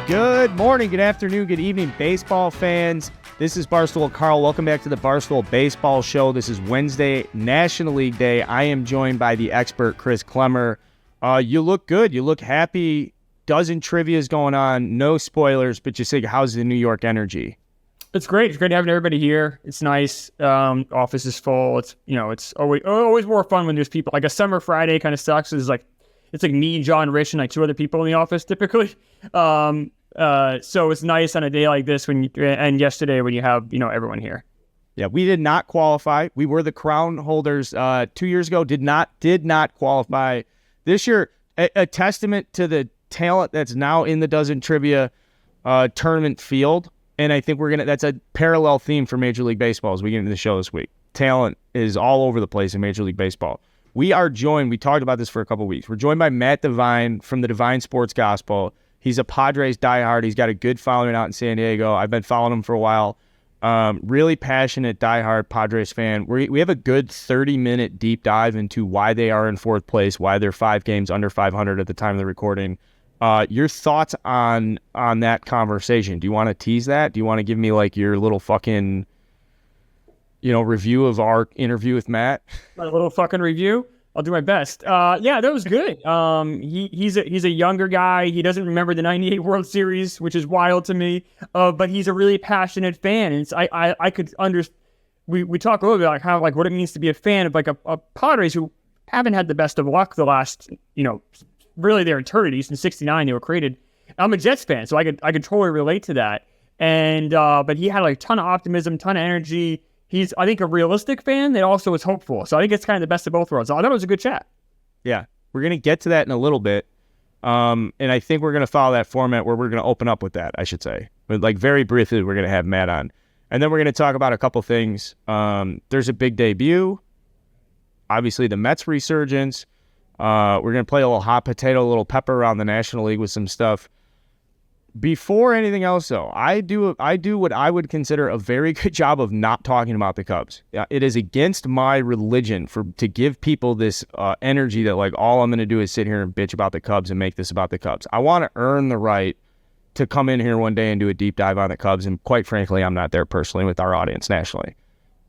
Good morning, good afternoon, good evening, baseball fans. This is Barstool Carl. Welcome back to the Barstool Baseball Show. This is Wednesday, National League Day. I am joined by the expert, Chris Klemmer. You look good. You look happy. Dozen trivias going on. No spoilers, but just say, how's the New York energy? It's great. It's great having everybody here. It's nice. Office is full. It's always more fun when there's people. Like a summer Friday kind of sucks. It's like me, John, Rich, and like two other people in the office typically. So it's nice on a day like this and yesterday when you have everyone here. Yeah, we did not qualify. We were the crown holders 2 years ago. Did not qualify. This year, a testament to the talent that's now in the Dozen Trivia tournament field. And I think that's a parallel theme for Major League Baseball as we get into the show this week. Talent is all over the place in Major League Baseball. We talked about this for a couple of weeks. We're joined by Matt Devine from the Divine Sports Gospel. He's a Padres diehard. He's got a good following out in San Diego. I've been following him for a while. Really passionate diehard Padres fan. We have a good 30-minute deep dive into why they are in fourth place, why they're 5 games under 500 at the time of the recording. Your thoughts on that conversation? Do you want to tease that? Do you want to give me like your little fucking review of our interview with Matt? My little fucking review? I'll do my best. Yeah, that was good. He's a younger guy. He doesn't remember the 98 World Series, which is wild to me. But he's a really passionate fan. And I could understand. We talk a little bit like how what it means to be a fan of like a Padres who haven't had the best of luck the last, really their eternity. Since '69 they were created. I'm a Jets fan, so I could totally relate to that. And but he had like a ton of optimism, ton of energy. He's, I think, a realistic fan that also is hopeful. So I think it's kind of the best of both worlds. I thought it was a good chat. Yeah, we're going to get to that in a little bit. And I think we're going to follow that format where we're going to open up with that, I should say. But like very briefly, we're going to have Matt on. And then we're going to talk about a couple things. There's a big debut. Obviously, the Mets resurgence. We're going to play a little hot potato, a little pepper around the National League with some stuff. Before anything else, though, I do what I would consider a very good job of not talking about the Cubs. It is against my religion to give people this energy that like all I'm going to do is sit here and bitch about the Cubs and make this about the Cubs. I want to earn the right to come in here one day and do a deep dive on the Cubs, and quite frankly, I'm not there personally with our audience nationally.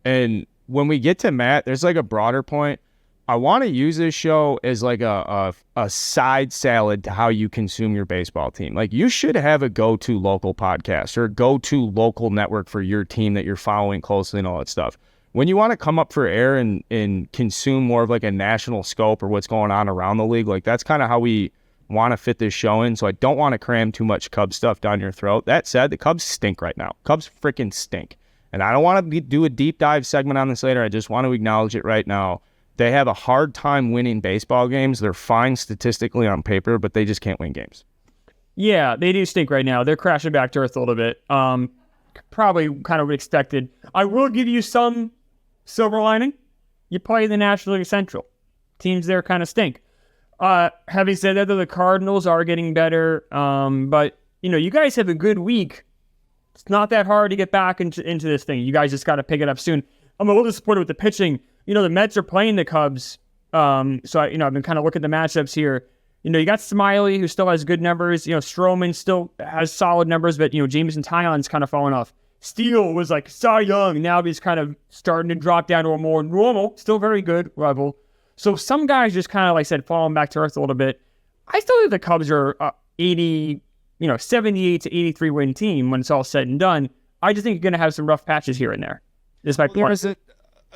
And when we get to Matt, there's like a broader point. I want to use this show as like a side salad to how you consume your baseball team. Like you should have a go-to local podcast or a go-to local network for your team that you're following closely and all that stuff. When you want to come up for air and consume more of like a national scope or what's going on around the league, like that's kind of how we want to fit this show in. So I don't want to cram too much Cubs stuff down your throat. That said, the Cubs stink right now. Cubs freaking stink. And I don't want to do a deep dive segment on this later. I just want to acknowledge it right now. They have a hard time winning baseball games. They're fine statistically on paper, but they just can't win games. Yeah, they do stink right now. They're crashing back to earth a little bit. Probably kind of expected. I will give you some silver lining. You play the National League Central. Teams there kind of stink. Having said that, though, the Cardinals are getting better. But, you guys have a good week. It's not that hard to get back into this thing. You guys just got to pick it up soon. I'm a little disappointed with the pitching. The Mets are playing the Cubs. So, I've been kind of looking at the matchups here. You got Smiley, who still has good numbers. Stroman still has solid numbers, but, Jameson Taillon's kind of falling off. Steele was like Cy Young. Now he's kind of starting to drop down to a more normal, still very good level. So some guys just kind of, like I said, falling back to earth a little bit. I still think the Cubs are 78 to 83 win team when it's all said and done. I just think you're going to have some rough patches here and there. Is my point.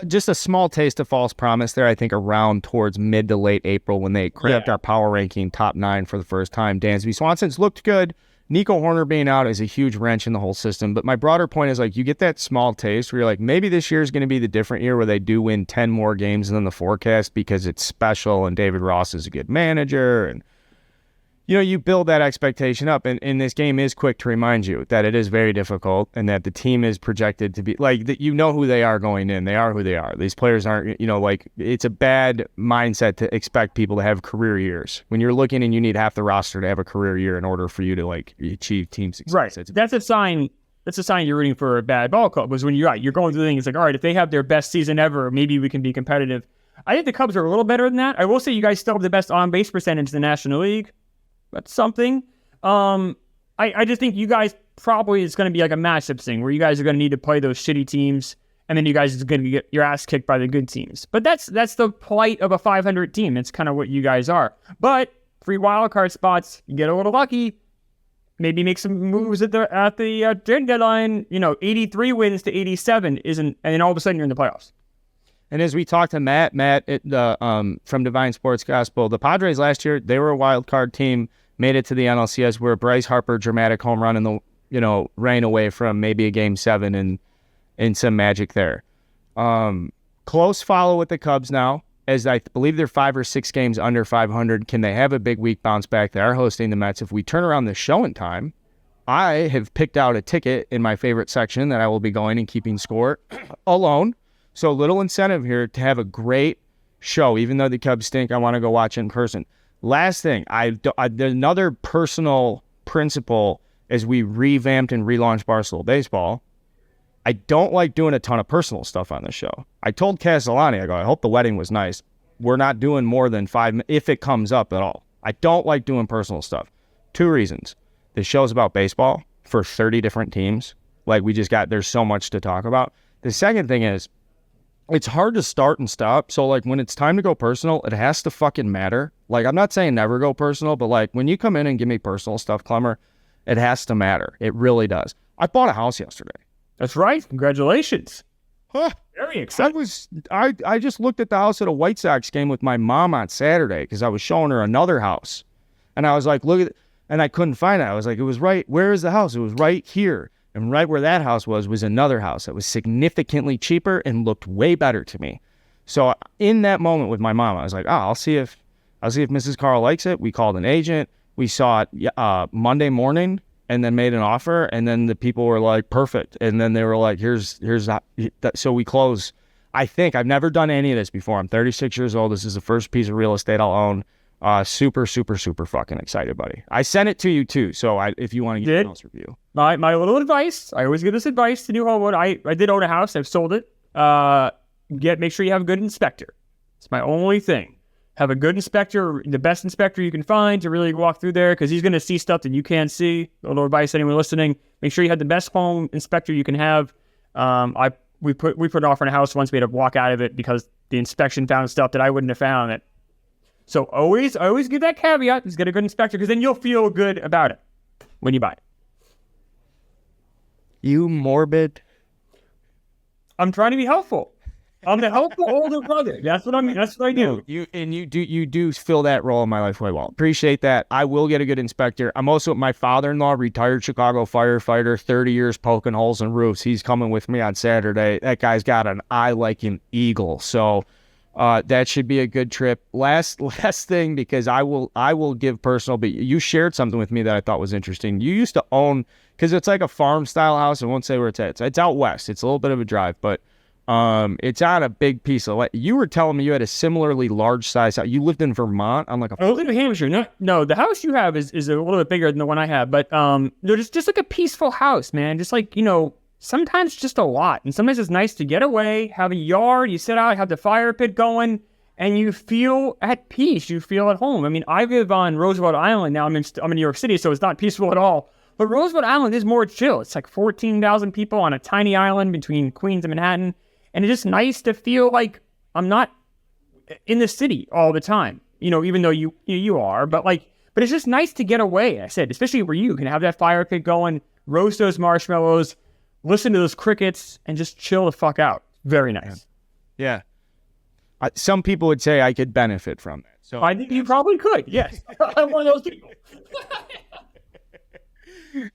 Just a small taste of false promise there, I think, around towards mid to late April when they crept our power ranking top 9 for the first time. Dansby Swanson's looked good. Nico Horner being out is a huge wrench in the whole system. But my broader point is, like, you get that small taste where you're like, maybe this year is going to be the different year where they do win 10 more games than the forecast because it's special and David Ross is a good manager. And, you build that expectation up. And this game is quick to remind you that it is very difficult and that the team is projected to be like that. Who they are going in. They are who they are. These players aren't, it's a bad mindset to expect people to have career years when you're looking and you need half the roster to have a career year in order for you to achieve team success. Right. That's a sign you're rooting for a bad ball club, was when you're going through things like, all right, if they have their best season ever, maybe we can be competitive. I think the Cubs are a little better than that. I will say you guys still have the best on-base percentage in the National League. That's something. I I just think you guys probably it's going to be like a matchup thing where you guys are going to need to play those shitty teams, and then you guys are going to get your ass kicked by the good teams. But that's the plight of a 500 team. That's kind of what you guys are. But free wildcard spots, you get a little lucky. Maybe make some moves at the trade deadline. 83 wins to 87 isn't, and then all of a sudden you're in the playoffs. And as we talked to Matt from Divine Sports Gospel, the Padres last year, they were a wild card team, made it to the NLCS where Bryce Harper dramatic home run in the rain away from maybe a Game 7 and some magic there. Close follow with the Cubs now, as I believe they're 5 or 6 games under 500. Can they have a big week bounce back? They are hosting the Mets. If we turn around the show in time, I have picked out a ticket in my favorite section that I will be going and keeping score alone. So little incentive here to have a great show. Even though the Cubs stink, I want to go watch it in person. Last thing, another personal principle as we revamped and relaunched Barstool Baseball, I don't like doing a ton of personal stuff on this show. I told Castellani, I hope the wedding was nice. We're not doing more than 5 minutes, if it comes up at all. I don't like doing personal stuff. 2 reasons. The show's about baseball for 30 different teams. There's so much to talk about. The second thing is, it's hard to start and stop. So, when it's time to go personal, it has to fucking matter. I'm not saying never go personal, but, when you come in and give me personal stuff, Klemmer, it has to matter. It really does. I bought a house yesterday. That's right. Congratulations. Huh. Very exciting. I just looked at the house at a White Sox game with my mom on Saturday because I was showing her another house. And I was like, look at it. And I couldn't find it. I was like, it was right. Where is the house? It was right here. And right where that house was another house that was significantly cheaper and looked way better to me. So in that moment with my mom, I was like, I'll see if Mrs. Carl likes it. We called an agent. We saw it Monday morning and then made an offer. And then the people were like, perfect. And then they were like, here's that. So we close. I think I've never done any of this before. I'm 36 years old. This is the first piece of real estate I'll own. Super, super, super fucking excited, buddy. I sent it to you too. So if you want to get a house review. My little advice, I always give this advice to new homeowner. I did own a house. I've sold it. Make sure you have a good inspector. It's my only thing. Have a good inspector, the best inspector you can find to really walk through there because he's going to see stuff that you can't see. A little advice, anyone listening. Make sure you have the best home inspector you can have. We put an offer in a house once. We had to walk out of it because the inspection found stuff that I wouldn't have found. So always give that caveat. Just get a good inspector because then you'll feel good about it when you buy it. You morbid. I'm trying to be helpful. I'm the helpful older brother. That's what I mean. That's what I do. You do fill that role in my life quite well. Appreciate that. I will get a good inspector. I'm also my father-in-law, retired Chicago firefighter, 30 years poking holes in roofs. He's coming with me on Saturday. That guy's got an eye like an eagle. So that should be a good trip. Last thing, because I will give personal, but you shared something with me that I thought was interesting. You used to own, because it's like a farm style house. I won't say where it's at. It's out west. It's a little bit of a drive, but it's on a big piece of land. You were telling me you had a similarly large size house. You lived in Vermont on I lived in New Hampshire. No, the house you have is a little bit bigger than the one I have, but just like a peaceful house, man. Just like, sometimes just a lot. And sometimes it's nice to get away, have a yard, you sit out, have the fire pit going, and you feel at peace. You feel at home. I mean, I live on Roosevelt Island now. I'm in New York City, so it's not peaceful at all. But Roosevelt Island is more chill. It's like 14,000 people on a tiny island between Queens and Manhattan. And it's just nice to feel like I'm not in the city all the time, even though you are. But it's just nice to get away. I said, especially where you can have that fire pit going, roast those marshmallows, listen to those crickets, and just chill the fuck out. Very nice. Yeah. Some people would say I could benefit from that. So I think you probably could. Yes. I'm one of those people.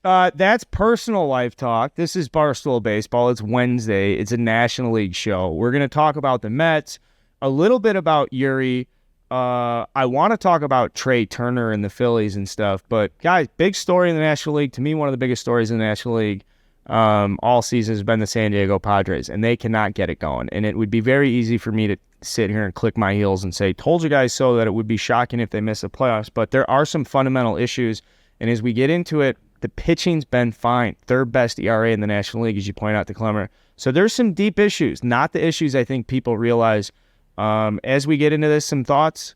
That's personal life talk. This is Barstool Baseball. It's Wednesday. It's a National League show. We're going to talk about the Mets, a little bit about Yuri. I want to talk about Trea Turner and the Phillies and stuff. But, guys, big story in the National League. To me, one of the biggest stories in the National League all season has been the San Diego Padres, and they cannot get it going. And it would be very easy for me to sit here and click my heels and say, told you guys so, that it would be shocking if they miss the playoffs. But there are some fundamental issues. And as we get into it, the pitching's been fine. Third best ERA in the National League, as you point out to Klemmer. So there's some deep issues, not the issues I think people realize. As we get into this, some thoughts?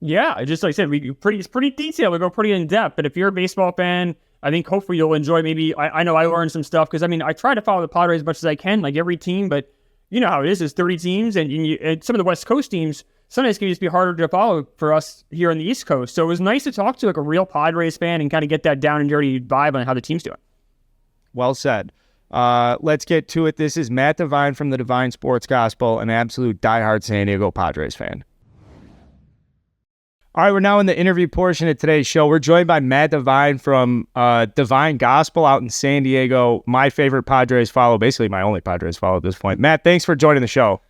Yeah, just like I said, it's pretty detailed. We go pretty in depth. But if you're a baseball fan, I think hopefully you'll enjoy. Maybe I know I learned some stuff because I try to follow the Padres as much as I can, like every team, but you know how it is. There's 30 teams, and some of the West Coast teams sometimes can just be harder to follow for us here on the East Coast. So it was nice to talk to like a real Padres fan and kind of get that down and dirty vibe on how the team's doing. Well said. Let's get to it. This is Matt Devine from the Devine Sports Gospel, an absolute diehard San Diego Padres fan. All right, we're now in the interview portion of today's show. We're joined by Matt Devine from Devine Gospel out in San Diego. My favorite Padres follow, basically my only Padres follow at this point. Matt, thanks for joining the show.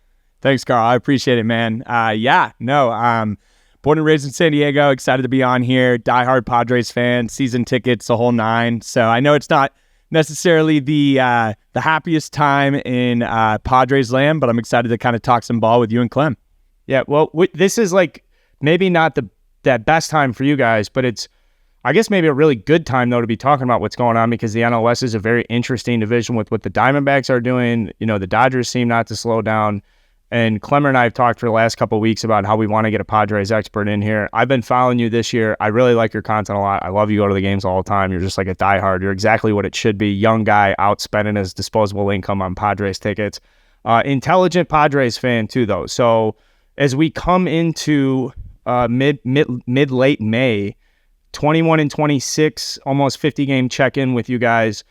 Thanks, Carl. I appreciate it, man. Born and raised in San Diego. Excited to be on here. Diehard Padres fan, season tickets, the whole nine. So I know it's not necessarily the happiest time in Padres land, but I'm excited to kind of talk some ball with you and Clem. Yeah, well, this is like maybe not that best time for you guys, but it's, I guess, maybe a really good time, though, to be talking about what's going on because the NL is a very interesting division with what the Diamondbacks are doing. You know, the Dodgers seem not to slow down. And Klemmer and I have talked for the last couple of weeks about how we want to get a Padres expert in here. I've been following you this year. I really like your content a lot. I love you go to the games all the time. You're just like a diehard. You're exactly what it should be. Young guy out spending his disposable income on Padres tickets. Intelligent Padres fan too, though. So as we come into mid-late May, 21-26, almost 50-game check-in with you guys.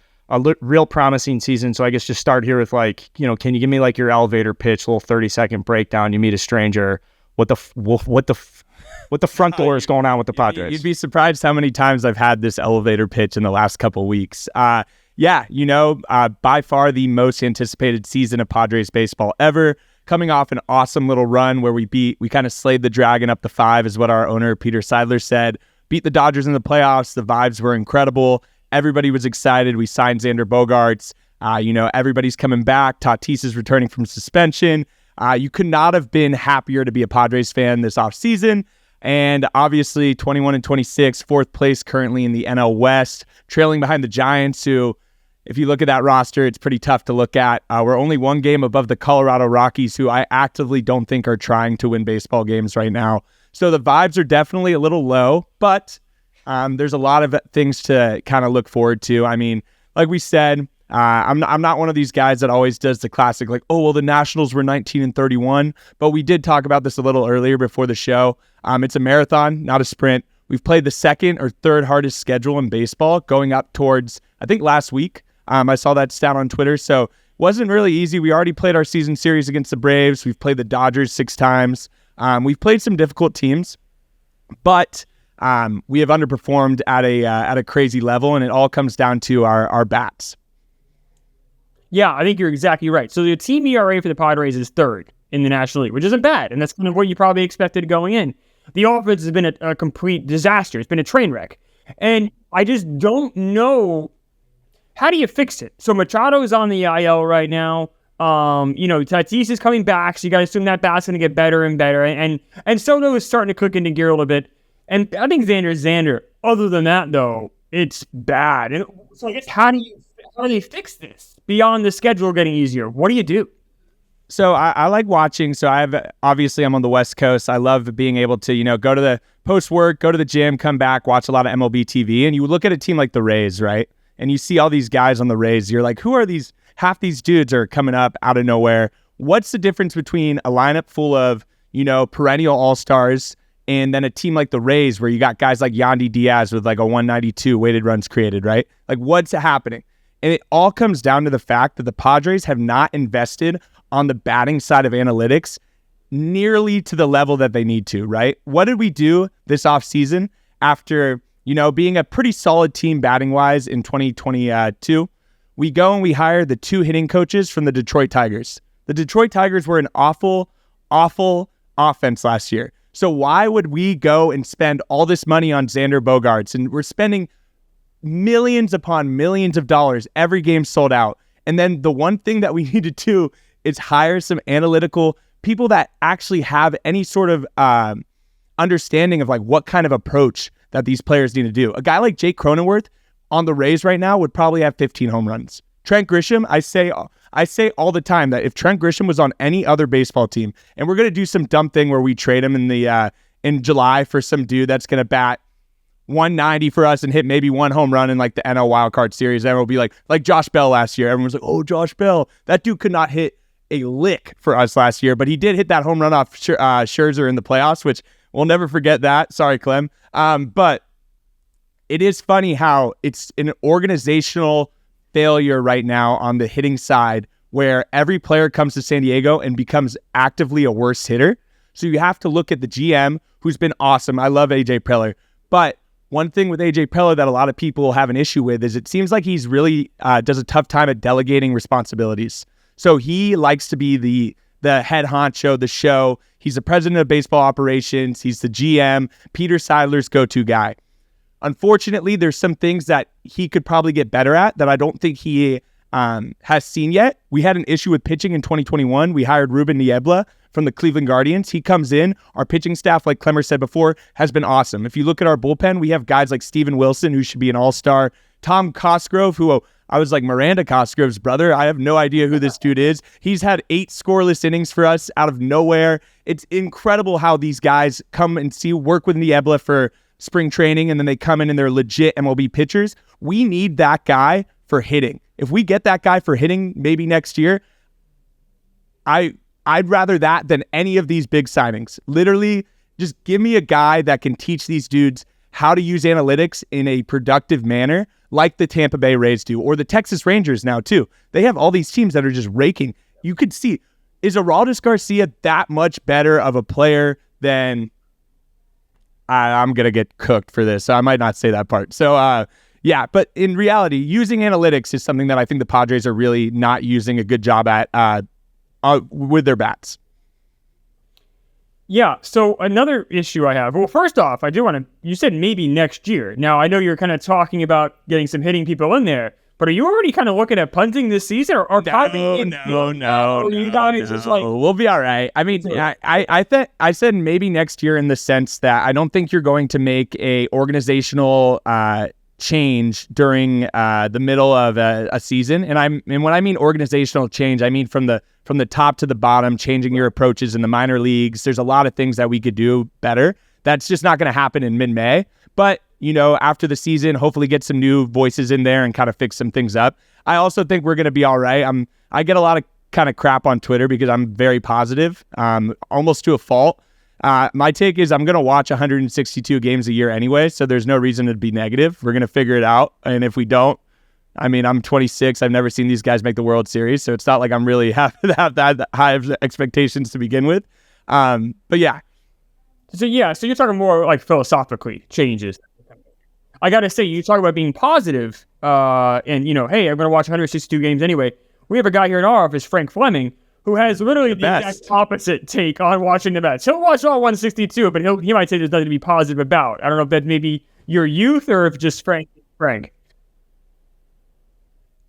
Real promising season. So I guess just start here with like, you know, can you give me like your elevator pitch, little 30-second breakdown? You meet a stranger. What the front door is going on with the Padres? You'd be surprised how many times I've had this elevator pitch in the last couple of weeks. By far the most anticipated season of Padres baseball ever. Coming off an awesome little run where we kind of slayed the dragon up to 5 is what our owner Peter Seidler said. Beat the Dodgers in the playoffs. The vibes were incredible. Everybody was excited. We signed Xander Bogaerts. Everybody's coming back. Tatis is returning from suspension. You could not have been happier to be a Padres fan this offseason. And obviously, 21-26, fourth place currently in the NL West, trailing behind the Giants, who, if you look at that roster, it's pretty tough to look at. We're only one game above the Colorado Rockies, who I actively don't think are trying to win baseball games right now. So the vibes are definitely a little low, but there's a lot of things to kind of look forward to. I mean, like we said, I'm not one of these guys that always does the classic, like, oh, well, the Nationals were 19-31. But we did talk about this a little earlier before the show. It's a marathon, not a sprint. We've played the second or third hardest schedule in baseball going up towards, I think, last week. I saw that stat on Twitter. So it wasn't really easy. We already played our season series against the Braves. We've played the Dodgers 6 times. We've played some difficult teams, but we have underperformed at a crazy level, and it all comes down to our bats. Yeah, I think you're exactly right. So the team ERA for the Padres is 3rd in the National League, which isn't bad, and that's kind of what you probably expected going in. The offense has been a complete disaster. It's been a train wreck, and I just don't know, how do you fix it? So Machado is on the IL right now. Tatis is coming back, so you got to assume that bat's going to get better and better, and Soto is starting to click into gear a little bit. And I think Xander. Other than that, though, it's bad. And so I guess how do they fix this beyond the schedule getting easier? What do you do? So I like watching. So I'm on the West Coast. I love being able to, go to the post-work, go to the gym, come back, watch a lot of MLB TV. And you look at a team like the Rays, right? And you see all these guys on the Rays. You're like, who are these? Half these dudes are coming up out of nowhere. What's the difference between a lineup full of, perennial all-stars and then a team like the Rays where you got guys like Yandy Diaz with like a 192 weighted runs created, right? Like, what's happening? And it all comes down to the fact that the Padres have not invested on the batting side of analytics nearly to the level that they need to, right? What did we do this offseason after, being a pretty solid team batting-wise in 2022? We go and we hire the 2 hitting coaches from the Detroit Tigers. The Detroit Tigers were an awful, awful offense last year. So why would we go and spend all this money on Xander Bogaerts? And we're spending millions upon millions of dollars. Every game sold out. And then the one thing that we need to do is hire some analytical people that actually have any sort of understanding of like what kind of approach that these players need to do. A guy like Jake Cronenworth on the Rays right now would probably have 15 home runs. Trent Grisham, I say all the time that if Trent Grisham was on any other baseball team, and we're going to do some dumb thing where we trade him in July for some dude that's going to bat 190 for us and hit maybe one home run in like the NL wildcard series. Everyone will be like Josh Bell last year. Everyone's like, oh, Josh Bell. That dude could not hit a lick for us last year, but he did hit that home run off Scherzer in the playoffs, which we'll never forget that. Sorry, Clem. But it is funny how it's an organizational failure right now on the hitting side where every player comes to San Diego and becomes actively a worse hitter. So you have to look at the GM, who's been awesome. I love AJ Preller. But one thing with AJ Preller that a lot of people have an issue with is it seems like he's really does a tough time at delegating responsibilities. So he likes to be the head honcho, the show. He's the president of baseball operations. He's the GM, Peter Seidler's go-to guy. Unfortunately, there's some things that he could probably get better at that I don't think he has seen yet. We had an issue with pitching in 2021. We hired Ruben Niebla from the Cleveland Guardians. He comes in. Our pitching staff, like Klemmer said before, has been awesome. If you look at our bullpen, we have guys like Steven Wilson, who should be an all-star. Tom Cosgrove, who I was like Miranda Cosgrove's brother. I have no idea who this dude is. He's had 8 scoreless innings for us out of nowhere. It's incredible how these guys come and work with Niebla for spring training, and then they come in and they're legit MLB pitchers. We need that guy for hitting. If we get that guy for hitting maybe next year, I'd rather that than any of these big signings. Literally, just give me a guy that can teach these dudes how to use analytics in a productive manner, like the Tampa Bay Rays do, or the Texas Rangers now too. They have all these teams that are just raking. You could see, is Aroldis Garcia that much better of a player than... I'm going to get cooked for this, so I might not say that part. So, yeah, but in reality, using analytics is something that I think the Padres are really not using a good job at with their bats. Yeah, so another issue I have. Well, first off, I do want to... You said maybe next year. Now, I know you're kind of talking about getting some hitting people in there, but are you already kind of looking at punting this season? Or No. We'll be all right. I mean, I said maybe next year in the sense that I don't think you're going to make a organizational change during the middle of a season. And when I mean organizational change, I mean from the top to the bottom, changing your approaches in the minor leagues. There's a lot of things that we could do better. That's just not going to happen in mid-May. But, after the season, hopefully get some new voices in there and kind of fix some things up. I also think we're going to be all right. I get a lot of kind of crap on Twitter because I'm very positive, almost to a fault. My take is I'm going to watch 162 games a year anyway, so there's no reason to be negative. We're going to figure it out. And if we don't, I mean, I'm 26. I've never seen these guys make the World Series, so it's not like I'm really have that high of expectations to begin with. But yeah. So you're talking more like philosophically changes. I got to say, you talk about being positive, and hey, I'm going to watch 162 games anyway. We have a guy here in our office, Frank Fleming, who has literally the exact opposite take on watching the Mets. He'll watch all 162, but he might say there's nothing to be positive about. I don't know if that's maybe your youth or if just Frank.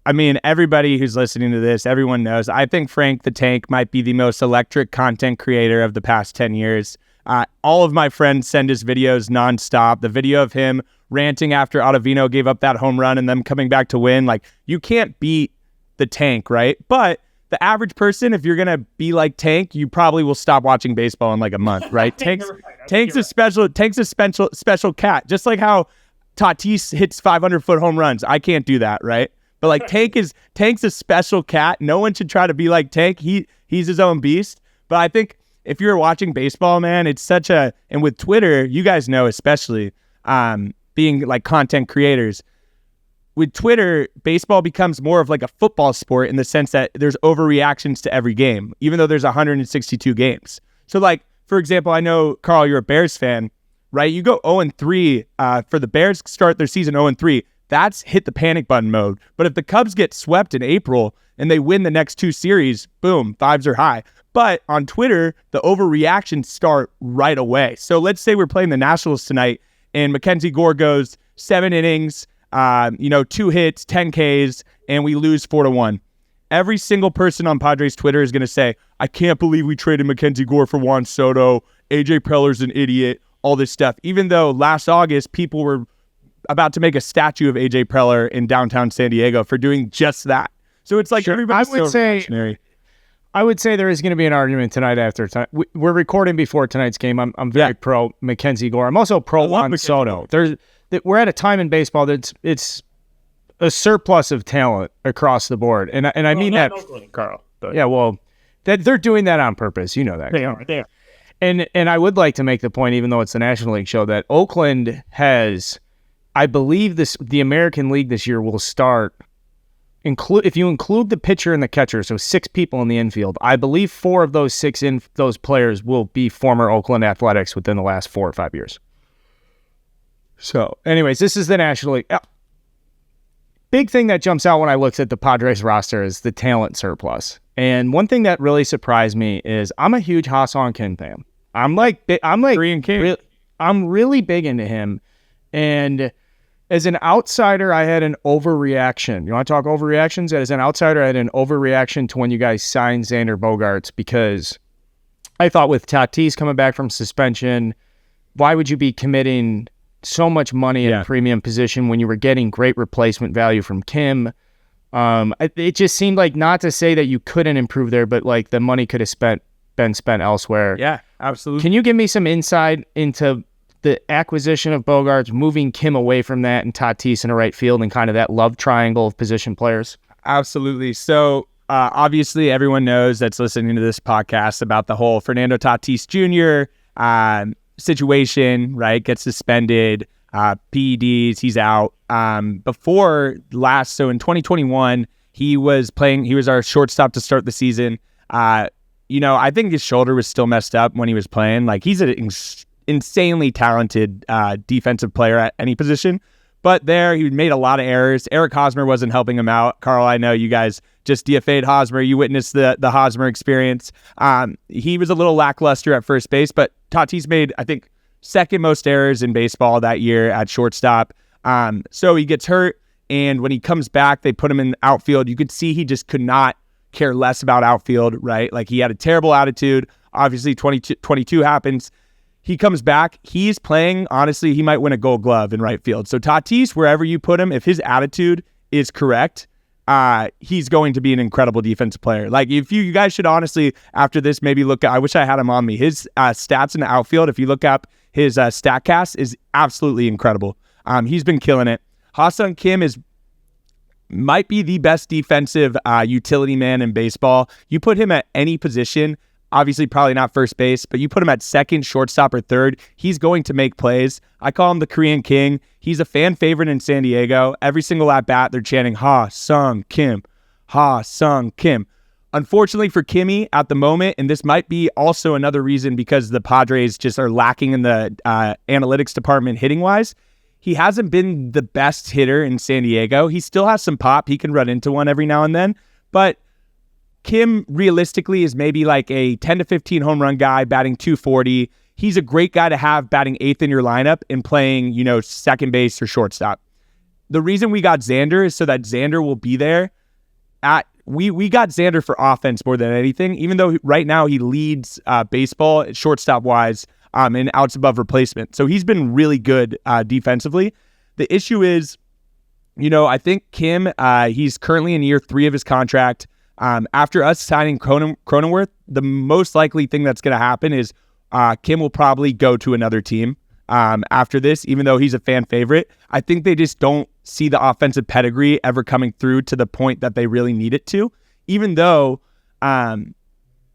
I mean, everybody who's listening to this, everyone knows. I think Frank the Tank might be the most electric content creator of the past 10 years. All of my friends send us videos nonstop. The video of him ranting after Ottavino gave up that home run and them coming back to win. Like, you can't beat the Tank, right? But the average person, if you're going to be like Tank, you probably will stop watching baseball in like a month, right? Tank's a special cat. Just like how Tatis hits 500-foot home runs. I can't do that, right? But like Tank's a special cat. No one should try to be like Tank. He's his own beast. But I think if you're watching baseball, man, it's and with Twitter, you guys know, especially being like content creators, with Twitter, baseball becomes more of like a football sport in the sense that there's overreactions to every game, even though there's 162 games. So like, for example, I know, Carl, you're a Bears fan, right? You go 0-3 for the Bears start their season 0-3. That's hit the panic button mode. But if the Cubs get swept in April and they win the next 2 series, boom, vibes are high. But on Twitter, the overreactions start right away. So let's say we're playing the Nationals tonight and Mackenzie Gore goes 7 innings, 2 hits, 10 Ks, and we lose 4-1. Every single person on Padres Twitter is going to say, I can't believe we traded Mackenzie Gore for Juan Soto. AJ Preller's an idiot, all this stuff. Even though last August, people were about to make a statue of AJ Preller in downtown San Diego for doing just that. So it's like everybody's so reactionary. I would say there is going to be an argument tonight after. We're recording before tonight's game. I'm very pro Mackenzie Gore. I'm also pro Juan Soto. we're at a time in baseball that's it's a surplus of talent across the board, and I mean that, Oakland, Carl. But yeah, well, that they're doing that on purpose. You know that. they are. And I would like to make the point, even though it's the National League show, that Oakland has, I believe the American League this year will start, if you include the pitcher and the catcher, so 6 people in the infield, I believe 4 of those 6 those players will be former Oakland Athletics within the last 4 or 5 years. So, anyways, this is the National League. Big thing that jumps out when I looked at the Padres roster is the talent surplus. And one thing that really surprised me is I'm a huge Ha-Seong Kim fan. I'm like Korean King. I'm really big into him. And as an outsider, I had an overreaction. You want to talk overreactions? As an outsider, I had an overreaction to when you guys signed Xander Bogaerts, because I thought with Tatis coming back from suspension, why would you be committing so much money in a premium position when you were getting great replacement value from Kim? It just seemed like, not to say that you couldn't improve there, but like the money could have been spent elsewhere. Yeah, absolutely. Can you give me some insight into the acquisition of Bogaerts, moving Kim away from that and Tatis in the right field, and kind of that love triangle of position players? Absolutely. So obviously everyone knows that's listening to this podcast about the whole Fernando Tatis Jr. Situation, right? Gets suspended, PEDs, he's out. Before last, so in 2021, he was our shortstop to start the season. I think his shoulder was still messed up when he was playing. Like, he's an insanely talented defensive player at any position. But there, he made a lot of errors. Eric Hosmer wasn't helping him out. Carl, I know you guys just DFA'd Hosmer. You witnessed the Hosmer experience. He was a little lackluster at first base, but Tatis made, I think, second most errors in baseball that year at shortstop. So he gets hurt, and when he comes back, they put him in outfield. You could see he just could not care less about outfield, right? Like, he had a terrible attitude. Obviously, 22 happens. He comes back. He's playing. Honestly, he might win a Gold Glove in right field. So Tatis, wherever you put him, if his attitude is correct, he's going to be an incredible defensive player. Like, if you guys should honestly, after this, maybe look at, I wish I had him on me. His stats in the outfield, if you look up his StatCast, is absolutely incredible. He's been killing it. Ha-Seong Kim might be the best defensive utility man in baseball. You put him at any position, obviously probably not first base, but you put him at second, shortstop, or third, he's going to make plays. I call him the Korean King. He's a fan favorite in San Diego. Every single at-bat, they're chanting, Ha-Seong Kim, Ha-Seong Kim. Unfortunately for Kimmy at the moment, and this might be also another reason because the Padres just are lacking in the analytics department hitting-wise, he hasn't been the best hitter in San Diego. He still has some pop. He can run into one every now and then, but Kim realistically is maybe like a 10 to 15 home run guy batting 240. He's a great guy to have batting 8th in your lineup and playing, second base or shortstop. The reason we got Xander is so that Xander will be there. We got Xander for offense more than anything, even though right now he leads baseball shortstop wise in outs above replacement. So he's been really good defensively. The issue is, I think Kim, he's currently in year 3 of his contract. After us signing Cronenworth, the most likely thing that's going to happen is Kim will probably go to another team after this, even though he's a fan favorite. I think they just don't see the offensive pedigree ever coming through to the point that they really need it to, even though,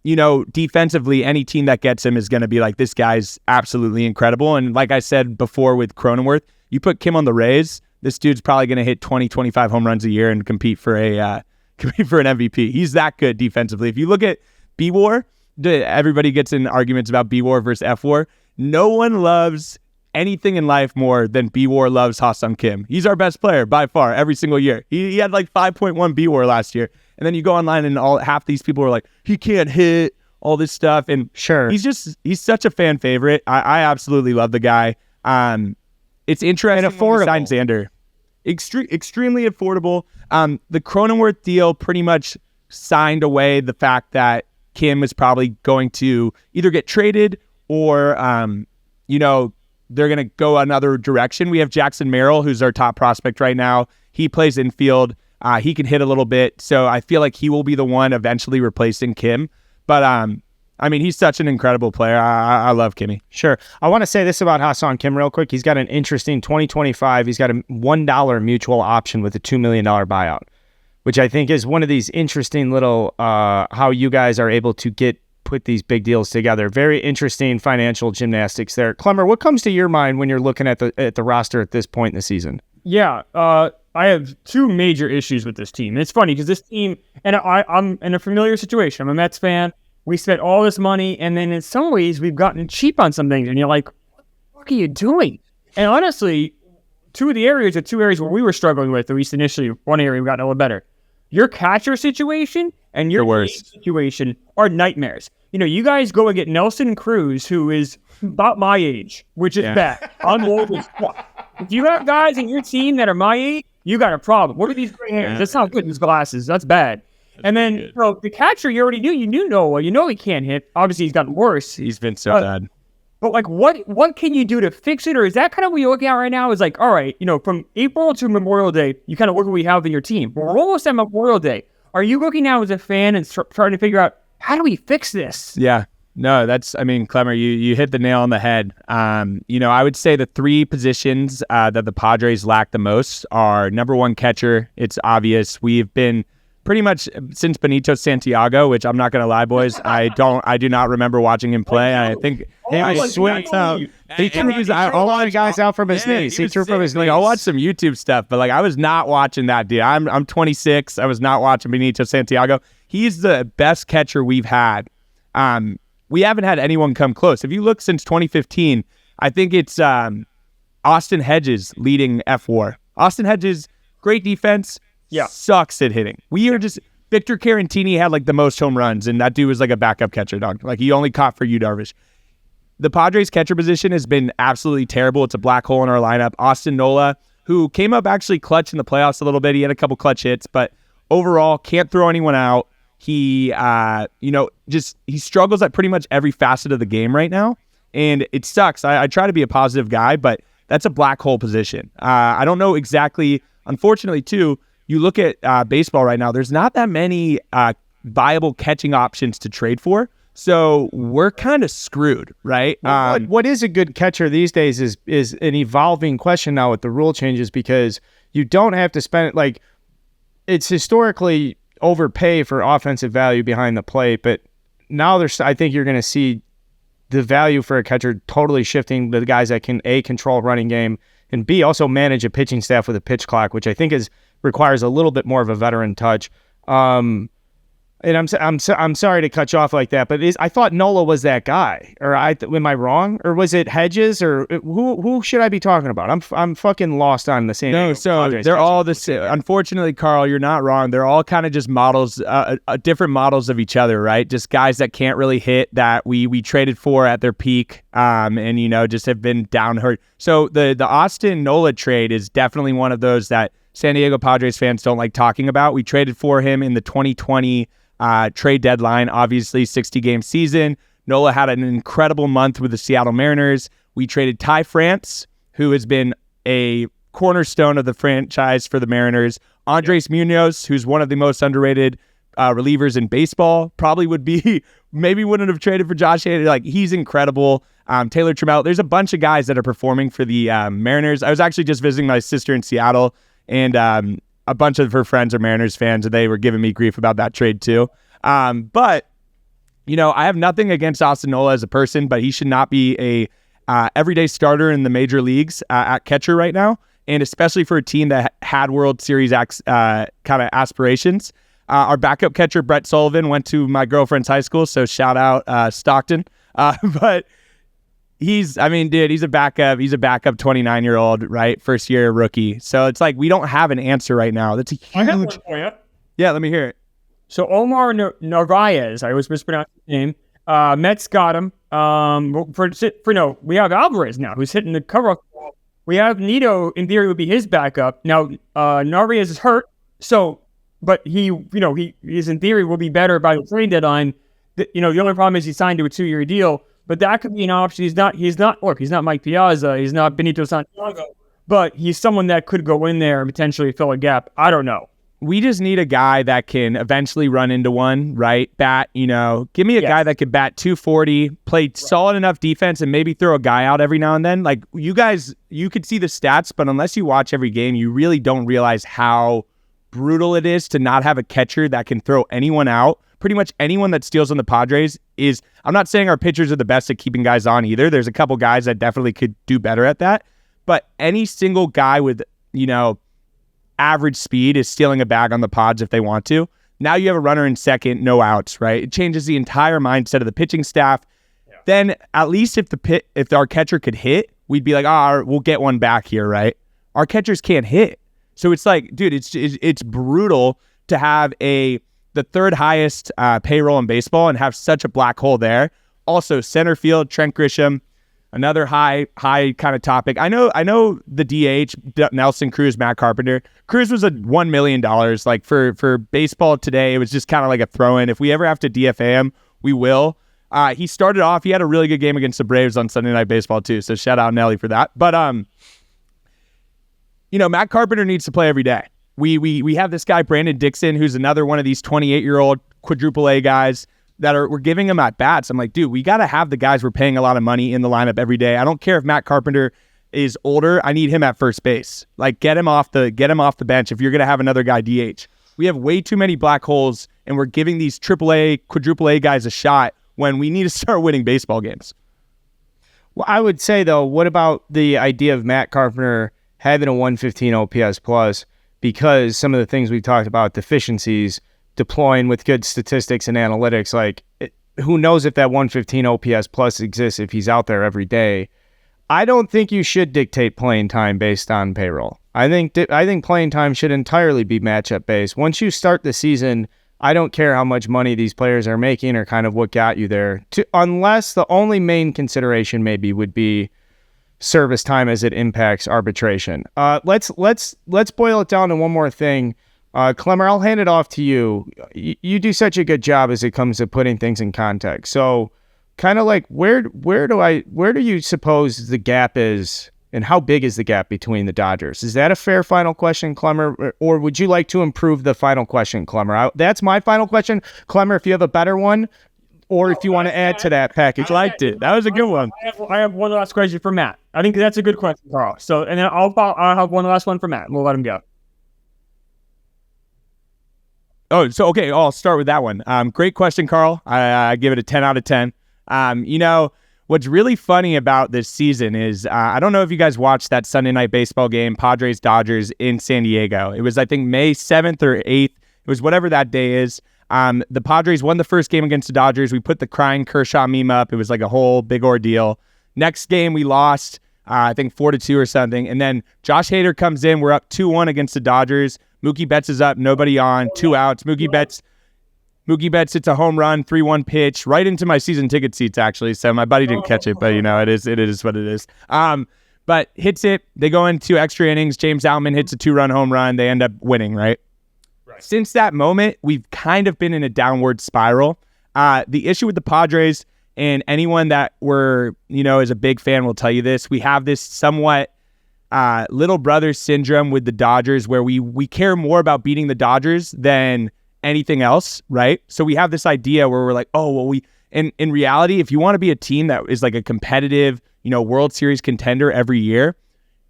defensively, any team that gets him is going to be like, this guy's absolutely incredible. And like I said before with Cronenworth, you put Kim on the Rays, this dude's probably going to hit 20, 25 home runs a year and compete for an MVP. He's that good defensively. If you look at B-WAR, everybody gets in arguments about B-WAR versus F-WAR. No one loves anything in life more than B-WAR loves Ha-Seong Kim. He's our best player by far every single year. He had like 5.1 B-WAR last year. And then you go online and half these people are like, he can't hit, all this stuff. And sure, he's such a fan favorite. I absolutely love the guy. It's interesting. And affordable. Signed Xander. Extremely affordable. The Cronenworth deal pretty much signed away the fact that Kim is probably going to either get traded or, they're going to go another direction. We have Jackson Merrill, who's our top prospect right now. He plays infield. He can hit a little bit. So I feel like he will be the one eventually replacing Kim. But I mean, he's such an incredible player. I love Kimmy. Sure. I want to say this about Hassan Kim real quick. He's got an interesting 2025. He's got a $1 mutual option with a $2 million buyout, which I think is one of these interesting little how you guys are able to put these big deals together. Very interesting financial gymnastics there. Klemmer, what comes to your mind when you're looking at the roster at this point in the season? Yeah, I have two major issues with this team. And it's funny because this team, and I'm in a familiar situation. I'm a Mets fan. We spent all this money, and then in some ways we've gotten cheap on some things. And you're like, what the fuck are you doing? And honestly, two areas where we were struggling with, at least initially, one area we got a little better. Your catcher situation and your worst situation are nightmares. You guys go and get Nelson Cruz, who is about my age, which is bad. I'm old as fuck. If you have guys in your team that are my age, you got a problem. What are these gray hairs? That's not good. These glasses. That's bad. And then, the catcher, you already knew. You knew Noah. You know he can't hit. Obviously, he's gotten worse. He's been so bad. But, what can you do to fix it? Or is that kind of what you're looking at right now? Is all right, from April to Memorial Day, you kind of look what we have in your team. But we're almost at Memorial Day. Are you looking now as a fan and trying to figure out, how do we fix this? Yeah. No, Klemmer, you hit the nail on the head. I would say the three positions that the Padres lack the most are number one, catcher. It's obvious. We've been pretty much since Benito Santiago, which I'm not going to lie, boys, I do not remember watching him play. I think he swings out. He threw a lot of guys out from his knees. He threw from his knees. I'll watch some YouTube stuff, but I was not watching that dude. I'm 26. I was not watching Benito Santiago. He's the best catcher we've had. We haven't had anyone come close. If you look since 2015, I think it's Austin Hedges leading F-WAR. Austin Hedges, great defense, sucks at hitting. Victor Carantini had the most home runs, and that dude was a backup catcher, dog. He only caught for you, Darvish. The Padres catcher position has been absolutely terrible. It's a black hole in our lineup. Austin Nola, who came up actually clutch in the playoffs a little bit. He had a couple clutch hits, but overall can't throw anyone out. He, he struggles at pretty much every facet of the game right now, and it sucks. I try to be a positive guy, but that's a black hole position. I don't know exactly. Unfortunately, too, you look at baseball right now, there's not that many viable catching options to trade for, so we're kind of screwed, right? What is a good catcher these days is an evolving question now with the rule changes, because you don't have to spend it's historically overpay for offensive value behind the plate, but now I think you're going to see the value for a catcher totally shifting to the guys that can A, control running game, and B, also manage a pitching staff with a pitch clock, which I think requires a little bit more of a veteran touch. And I'm sorry to cut you off like that, but I thought Nola was that guy. Or am I wrong? Or was it Hedges? Or who should I be talking about? I'm fucking lost on the same. No, so they're all the same. Unfortunately, Carl, you're not wrong. They're all kind of just models, different models of each other, right? Just guys that can't really hit, that we traded for at their peak, and just have been down hurt. So the Austin Nola trade is definitely one of those that San Diego Padres fans don't like talking about. We traded for him in the 2020 trade deadline, obviously 60-game season. Nola had an incredible month with the Seattle Mariners. We traded Ty France, who has been a cornerstone of the franchise for the Mariners. Andres Munoz, who's one of the most underrated relievers in baseball, probably maybe wouldn't have traded for Josh Hader. He's incredible. Taylor Trammell. There's a bunch of guys that are performing for the Mariners. I was actually just visiting my sister in Seattle, and a bunch of her friends are Mariners fans, and they were giving me grief about that trade too. But I have nothing against Austin Nola as a person, but he should not be a everyday starter in the major leagues at catcher right now, and especially for a team that had World Series kind of aspirations. Our backup catcher, Brett Sullivan, went to my girlfriend's high school, so shout out Stockton. But he's a backup. He's a backup 29-year-old, right? First year rookie. So it's we don't have an answer right now. That's a huge. I have one for you. Yeah, let me hear it. So Omar Narvaez, I always mispronounce his name. Mets got him. We have Alvarez now, who's hitting the cover. We have Nito, in theory, would be his backup. Now, Narvaez is hurt, but he in theory will be better by the trade deadline. The only problem is he signed to a 2-year deal. But that could be an option. He's not Mike Piazza. He's not Benito Santiago. But he's someone that could go in there and potentially fill a gap. I don't know. we just need a guy that can eventually run into one, right? Bat, give me a guy that could bat 240, play solid enough defense, and maybe throw a guy out every now and then. Like, you guys, you could see the stats, but unless you watch every game, you really don't realize how brutal it is to not have a catcher that can throw anyone out. Pretty much anyone that steals on the Padres is, I'm not saying our pitchers are the best at keeping guys on either. There's a couple guys that definitely could do better at that. But any single guy with, average speed is stealing a bag on the Pods if they want to. Now you have a runner in second, no outs, right? It changes the entire mindset of the pitching staff. Yeah. Then at least if our catcher could hit, we'd be like, we'll get one back here, right? Our catchers can't hit. So it's like, dude, it's brutal to have the third highest payroll in baseball and have such a black hole there. Also, center field, Trent Grisham, another high kind of topic. I know the DH, Nelson Cruz, Matt Carpenter. Cruz was a $1 million. Like for baseball today, it was just kind of like a throw-in. If we ever have to DFA him, we will. He started off, he had a really good game against the Braves on Sunday Night Baseball too. So shout out Nelly for that. But Matt Carpenter needs to play every day. We have this guy, Brandon Dixon, who's another one of these 28-year-old quadruple A guys that we're giving him at bats. I'm like, dude, we got to have the guys we're paying a lot of money in the lineup every day. I don't care if Matt Carpenter is older. I need him at first base. Like, get him off the bench if you're going to have another guy DH. We have way too many black holes, and we're giving these AAA, quadruple A guys a shot when we need to start winning baseball games. Well, I would say, though, what about the idea of Matt Carpenter having a 115 OPS plus, because some of the things we've talked about, deficiencies, deploying with good statistics and analytics, who knows if that 115 OPS plus exists if he's out there every day. I don't think you should dictate playing time based on payroll. I think playing time should entirely be matchup based. Once you start the season, I don't care how much money these players are making or kind of what got you there, unless the only main consideration maybe would be service time as it impacts arbitration. Let's boil it down to one more thing. Klemmer, I'll hand it off to you. You do such a good job as it comes to putting things in context. So kind of like where do you suppose the gap is, and how big is the gap between the Dodgers? Is that a fair final question, Klemmer? Or would you like to improve the final question, Klemmer? That's my final question. Klemmer, if you have a better one, or if you want to add to that package. I liked it. That was a good one. I have one last question for Matt. I think that's a good question, Carl. So, and then I'll have one last one for Matt, and we'll let him go. Oh, so, okay, I'll start with that one. Great question, Carl. I give it a 10 out of 10. What's really funny about this season is, I don't know if you guys watched that Sunday Night Baseball game, Padres-Dodgers in San Diego. It was, I think, May 7th or 8th. It was whatever that day is. The Padres won the first game against the Dodgers. We put the crying Kershaw meme up. It was like a whole big ordeal. Next game, we lost, I think 4-2 or something. And then Josh Hader comes in. We're up 2-1 against the Dodgers. Mookie Betts is up, nobody on, 2 outs. Mookie Betts hits a home run, 3-1 pitch, right into my season ticket seats, actually. So my buddy didn't catch it, but it is what it is. But hits it. They go into extra innings. James Outman hits a 2-run home run. They end up winning, right? Since that moment, we've kind of been in a downward spiral. The issue with the Padres, and anyone that is a big fan will tell you this, we have this somewhat little brother syndrome with the Dodgers, where we care more about beating the Dodgers than anything else, right? So we have this idea where we're like, in reality, if you want to be a team that is like a competitive, World Series contender every year,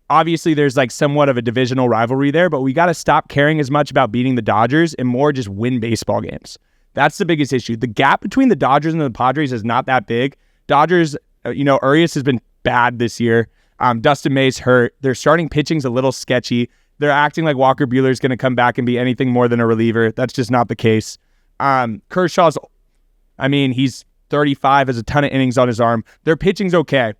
obviously there's like somewhat of a divisional rivalry there, but we got to stop caring as much about beating the Dodgers and more just win baseball games. That's the biggest issue. The gap between the Dodgers and the Padres is not that big. Dodgers, Urias has been bad this year. Dustin May's hurt. Their starting pitching's a little sketchy. They're acting like Walker Buehler's going to come back and be anything more than a reliever. That's just not the case. Kershaw's, he's 35, has a ton of innings on his arm. Their pitching's okay.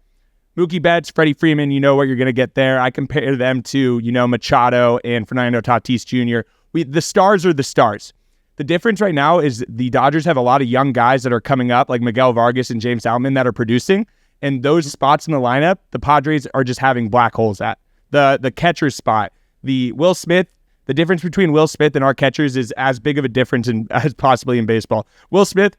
Mookie Betts, Freddie Freeman, you know what you're going to get there. I compare them to, Machado and Fernando Tatis Jr. The stars are the stars. The difference right now is the Dodgers have a lot of young guys that are coming up, like Miguel Vargas and James Outman, that are producing. And those spots in the lineup, the Padres are just having black holes at. The catcher spot, the Will Smith, the difference between Will Smith and our catchers is as big of a difference as possibly in baseball. Will Smith,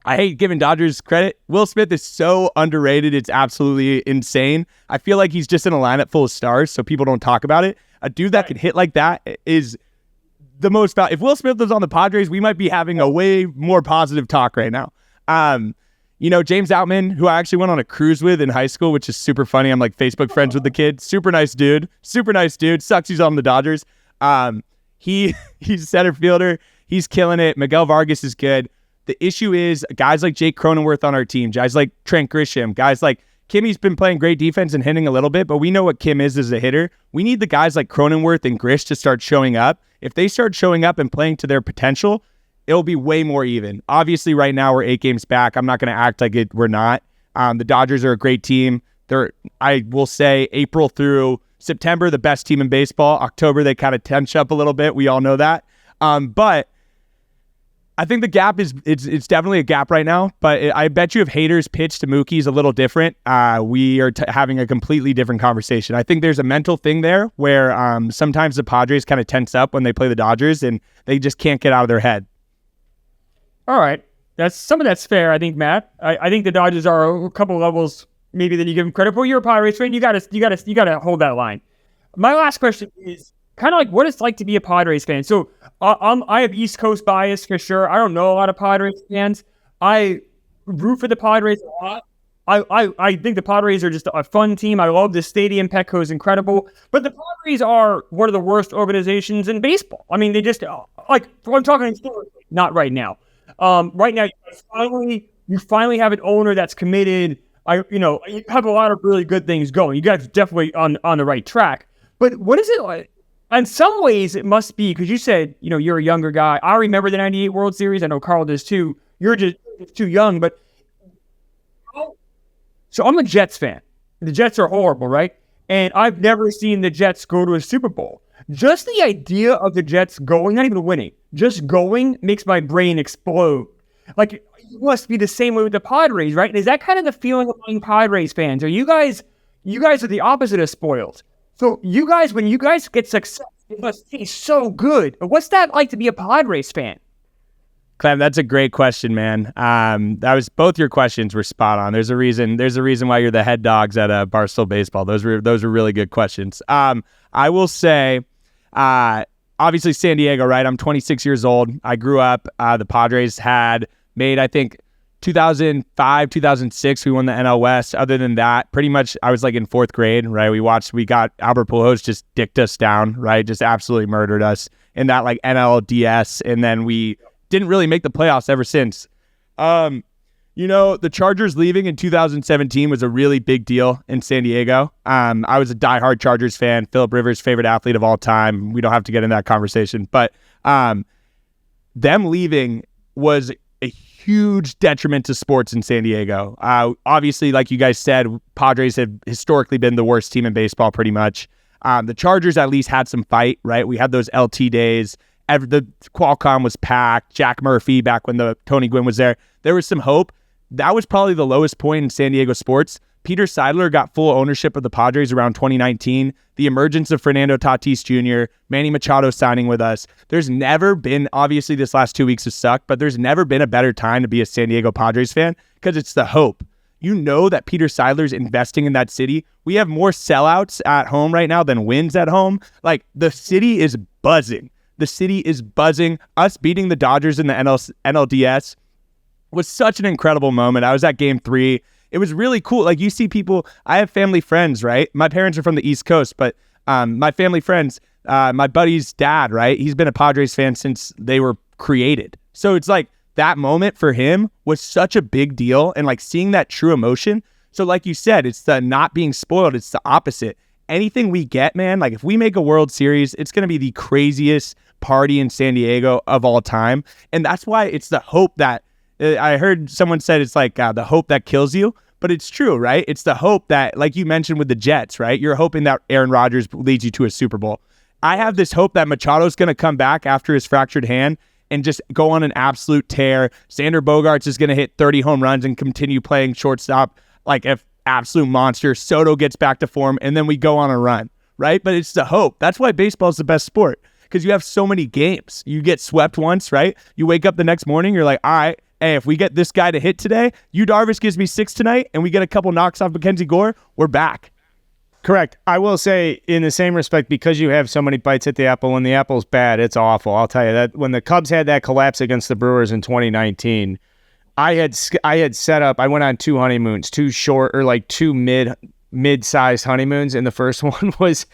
I hate giving Dodgers credit. Will Smith is so underrated. It's absolutely insane. I feel like he's just in a lineup full of stars, so people don't talk about it. A dude that can hit like that is the most if Will Smith was on the Padres, we might be having a way more positive talk right now. James Outman, who I actually went on a cruise with in high school, which is super funny. I'm like Facebook friends with the kid. Super nice dude. Sucks he's on the Dodgers. He's a center fielder. He's killing it. Miguel Vargas is good. The issue is guys like Jake Cronenworth on our team, guys like Trent Grisham, guys like Kimmy's been playing great defense and hitting a little bit, but we know what Kim is as a hitter. We need the guys like Cronenworth and Grish to start showing up. If they start showing up and playing to their potential, it'll be way more even. Obviously, right now we're 8 games back. I'm not going to act like we're not. The Dodgers are a great team. I will say, April through September, the best team in baseball. October, they kind of tense up a little bit. We all know that. But I think the gap it's definitely a gap right now. But I bet you if haters pitch to Mookie's a little different, we are having a completely different conversation. I think there's a mental thing there where sometimes the Padres kind of tense up when they play the Dodgers and they just can't get out of their head. All right. Some of that's fair, I think, Matt. I think the Dodgers are a couple levels maybe than you give them credit for. You're a Padres fan. You gotta hold that line. My last question is kind of like what it's like to be a Padres fan. So I have East Coast bias for sure. I don't know a lot of Padres fans. I root for the Padres a lot. I think the Padres are just a fun team. I love the stadium. Petco is incredible. But the Padres are one of the worst organizations in baseball. I mean, they just I'm talking historically, not right now. Right now, you finally have an owner that's committed. You have a lot of really good things going. You guys are definitely on the right track. But what is it like? In some ways, it must be because you said you're a younger guy. I remember the '98 World Series. I know Carl does too. You're just too young. But so I'm a Jets fan. The Jets are horrible, right? And I've never seen the Jets go to a Super Bowl. Just the idea of the Jets going, not even winning, just going makes my brain explode. Like, it must be the same way with the Padres, right? And is that kind of the feeling among Padres fans? Or you guys are the opposite of spoiled. So when you guys get success, it must be so good. What's that like to be a Padres fan? Clem, that's a great question, man. Both your questions were spot on. There's a reason why you're the head dogs at Barstool Baseball. Those were really good questions. I will say, obviously San Diego, right? I'm 26 years old. I grew up. The Padres had made, I think, 2005, 2006, we won the NL West. Other than that, pretty much I was like in 4th grade, right? We got Albert Pujols just dicked us down, right? Just absolutely murdered us in that like NLDS. And then we didn't really make the playoffs ever since. The Chargers leaving in 2017 was a really big deal in San Diego. I was a diehard Chargers fan, Phillip Rivers' favorite athlete of all time. We don't have to get in that conversation, but them leaving was a huge detriment to sports in San Diego. Obviously, like you guys said, Padres have historically been the worst team in baseball pretty much. The Chargers at least had some fight, right? We had those LT days. The Qualcomm was packed. Jack Murphy back when the Tony Gwynn was there. There was some hope. That was probably the lowest point in San Diego sports. Peter Seidler got full ownership of the Padres around 2019. The emergence of Fernando Tatis Jr., Manny Machado signing with us. There's never been, obviously this last 2 weeks has sucked, but there's never been a better time to be a San Diego Padres fan because it's the hope. You know that Peter Seidler's investing in that city. We have more sellouts at home right now than wins at home. Like, the city is buzzing. The city is buzzing. Us beating the Dodgers in the NLDS was such an incredible moment. I was at game 3. It was really cool. Like, you see people, I have family friends, right? My parents are from the East Coast, but my family friends, my buddy's dad, right? He's been a Padres fan since they were created. So it's like that moment for him was such a big deal, and like seeing that true emotion. So like you said, it's the not being spoiled. It's the opposite. Anything we get, man, like if we make a World Series, it's going to be the craziest party in San Diego of all time. And that's why it's the hope that, I heard someone said it's like the hope that kills you, but it's true, right? It's the hope that, like you mentioned with the Jets, right? You're hoping that Aaron Rodgers leads you to a Super Bowl. I have this hope that Machado's going to come back after his fractured hand and just go on an absolute tear. Xander Bogaerts is going to hit 30 home runs and continue playing shortstop like an absolute monster. Soto gets back to form, and then we go on a run, right? But it's the hope. That's why baseball is the best sport, because you have so many games. You get swept once, right? You wake up the next morning, you're like, all right, hey, if we get this guy to hit today, Yu Darvish gives me 6 tonight, and we get a couple knocks off Mackenzie Gore, we're back. Correct. I will say, in the same respect, because you have so many bites at the apple, when the apple's bad, it's awful. I'll tell you that when the Cubs had that collapse against the Brewers in 2019, I had set up. I went on 2 honeymoons, 2 short or like 2 mid-sized honeymoons, and the first one was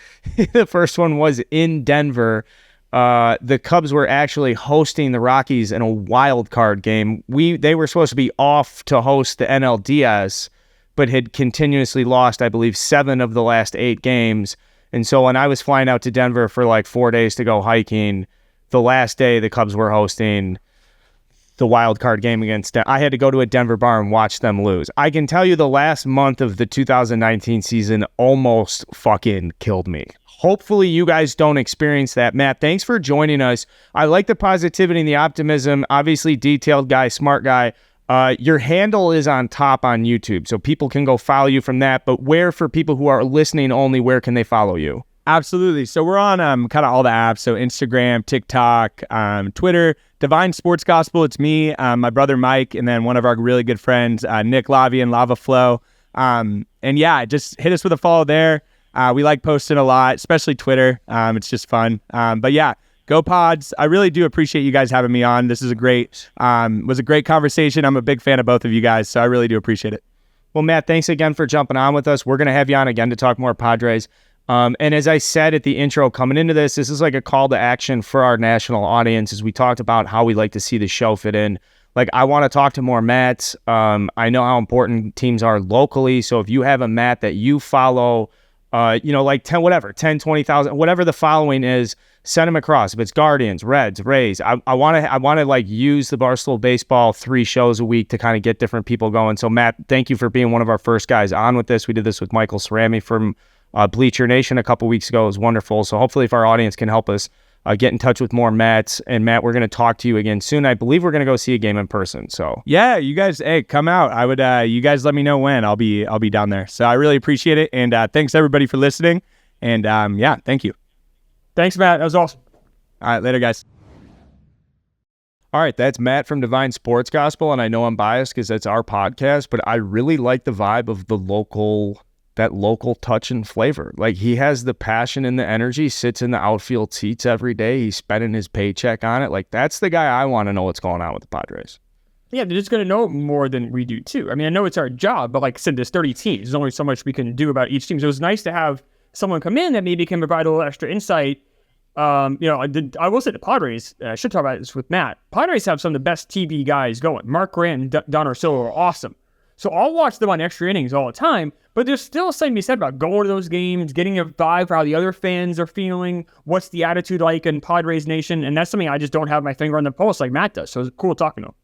in Denver. The Cubs were actually hosting the Rockies in a wild card game. They were supposed to be off to host the NLDS, but had continuously lost, I believe, 7 of the last 8 games. And so when I was flying out to Denver for like 4 days to go hiking, the last day the Cubs were hosting the wild card game against them, I had to go to a Denver bar and watch them lose. I can tell you the last month of the 2019 season almost fucking killed me. Hopefully you guys don't experience that. Matt, thanks for joining us. I like the positivity and the optimism. Obviously, detailed guy, smart guy. Your handle is on top on YouTube, so people can go follow you from that. But where, for people who are listening only, where can they follow you? Absolutely. So we're on kind of all the apps. So Instagram, TikTok, Twitter, Divine Sports Gospel. It's me, my brother Mike, and then one of our really good friends, Nick Lavi and Lava Flow. And yeah, just hit us with a follow there. We like posting a lot, especially Twitter. It's just fun. But yeah, go Pods. I really do appreciate you guys having me on. This is was a great conversation. I'm a big fan of both of you guys, so I really do appreciate it. Well, Matt, thanks again for jumping on with us. We're going to have you on again to talk more Padres. And as I said at the intro coming into this is like a call to action for our national audience as we talked about how we like to see the show fit in. Like, I want to talk to more Matts. I know how important teams are locally. So if you have a Matt that you follow, like 10, 20,000, whatever the following is, send them across. If it's Guardians, Reds, Rays, I want to like use the Barstool Baseball 3 shows a week to kind of get different people going. So Matt, thank you for being one of our first guys on with this. We did this with Michael Cerami from Bleacher Nation a couple weeks ago. It was wonderful. So hopefully if our audience can help us get in touch with more Matts. And Matt, we're going to talk to you again soon. I believe we're going to go see a game in person. So yeah, you guys, hey, come out. I would, you guys let me know when. I'll be down there. So I really appreciate it. And thanks everybody for listening. And yeah, thank you. Thanks, Matt. That was awesome. All right, later, guys. All right, that's Matt from Divine Sports Gospel. And I know I'm biased because that's our podcast, but I really like the vibe of that local touch and flavor. Like, he has the passion and the energy, sits in the outfield seats every day. He's spending his paycheck on it. Like, that's the guy I want to know what's going on with the Padres. Yeah, they're just going to know more than we do, too. I mean, I know it's our job, but like I said, there's 30 teams. There's only so much we can do about each team. So it was nice to have someone come in that maybe can provide a little extra insight. I will say the Padres, I should talk about this with Matt. Padres have some of the best TV guys going. Mark Grant and Don Orsillo are awesome. So I'll watch them on extra innings all the time, but there's still something to be said about going to those games, getting a vibe for how the other fans are feeling, what's the attitude like in Padres Nation, and that's something I just don't have my finger on the pulse like Matt does, so it's cool talking to him.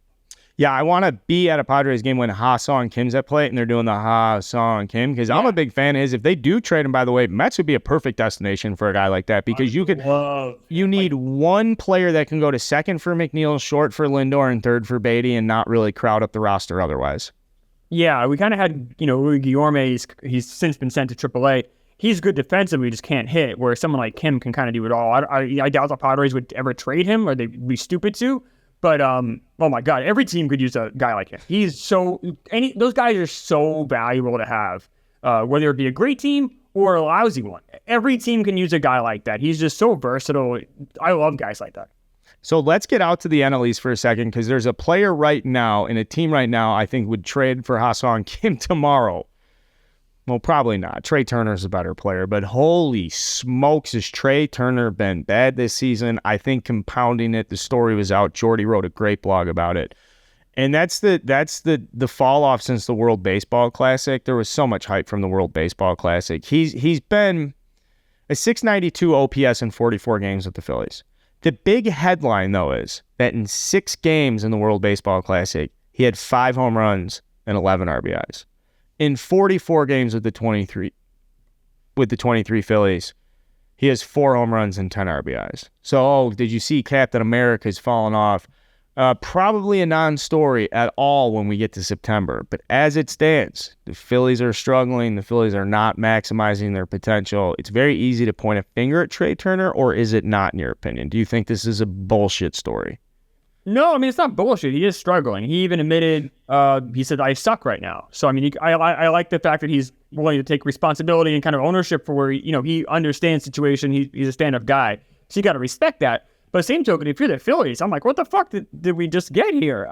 Yeah, I want to be at a Padres game when Ha-Sung Kim's at play and they're doing the Ha-Sung Kim, because I'm a big fan of his. If they do trade him, by the way, Mets would be a perfect destination for a guy like that, because you need one player that can go to second for McNeil, short for Lindor, and third for Beatty, and not really crowd up the roster otherwise. Yeah, we kind of had, Louis Guillorme, he's since been sent to AAA. He's good defensively, just can't hit, where someone like Kim can kind of do it all. I doubt the Padres would ever trade him, or they'd be stupid to. But, oh my God, every team could use a guy like him. Those guys are so valuable to have, whether it be a great team or a lousy one. Every team can use a guy like that. He's just so versatile. I love guys like that. So let's get out to the NL East for a second, because there's a player right now in a team right now I think would trade for Ha-Sung Kim tomorrow. Well, probably not. Trea Turner's a better player, but holy smokes, has Trea Turner been bad this season? I think compounding it, the story was out. Jordy wrote a great blog about it. And that's the fall off since the World Baseball Classic. There was so much hype from the World Baseball Classic. He's been a .692 OPS in 44 games with the Phillies. The big headline, though, is that in 6 games in the World Baseball Classic, he had 5 home runs and 11 RBIs. In 44 games with the 23 Phillies, he has 4 home runs and 10 RBIs. So, did you see Captain America's fallen off? Probably a non-story at all when we get to September. But as it stands, the Phillies are struggling. The Phillies are not maximizing their potential. It's very easy to point a finger at Trea Turner, or is it not, in your opinion? Do you think this is a bullshit story? No, I mean, it's not bullshit. He is struggling. He even admitted, he said, I suck right now. So, I mean, I like the fact that he's willing to take responsibility and kind of ownership for where, he understands the situation. He's a stand-up guy. So you got to respect that. But same token, if you're the Phillies, I'm like, what the fuck did we just get here?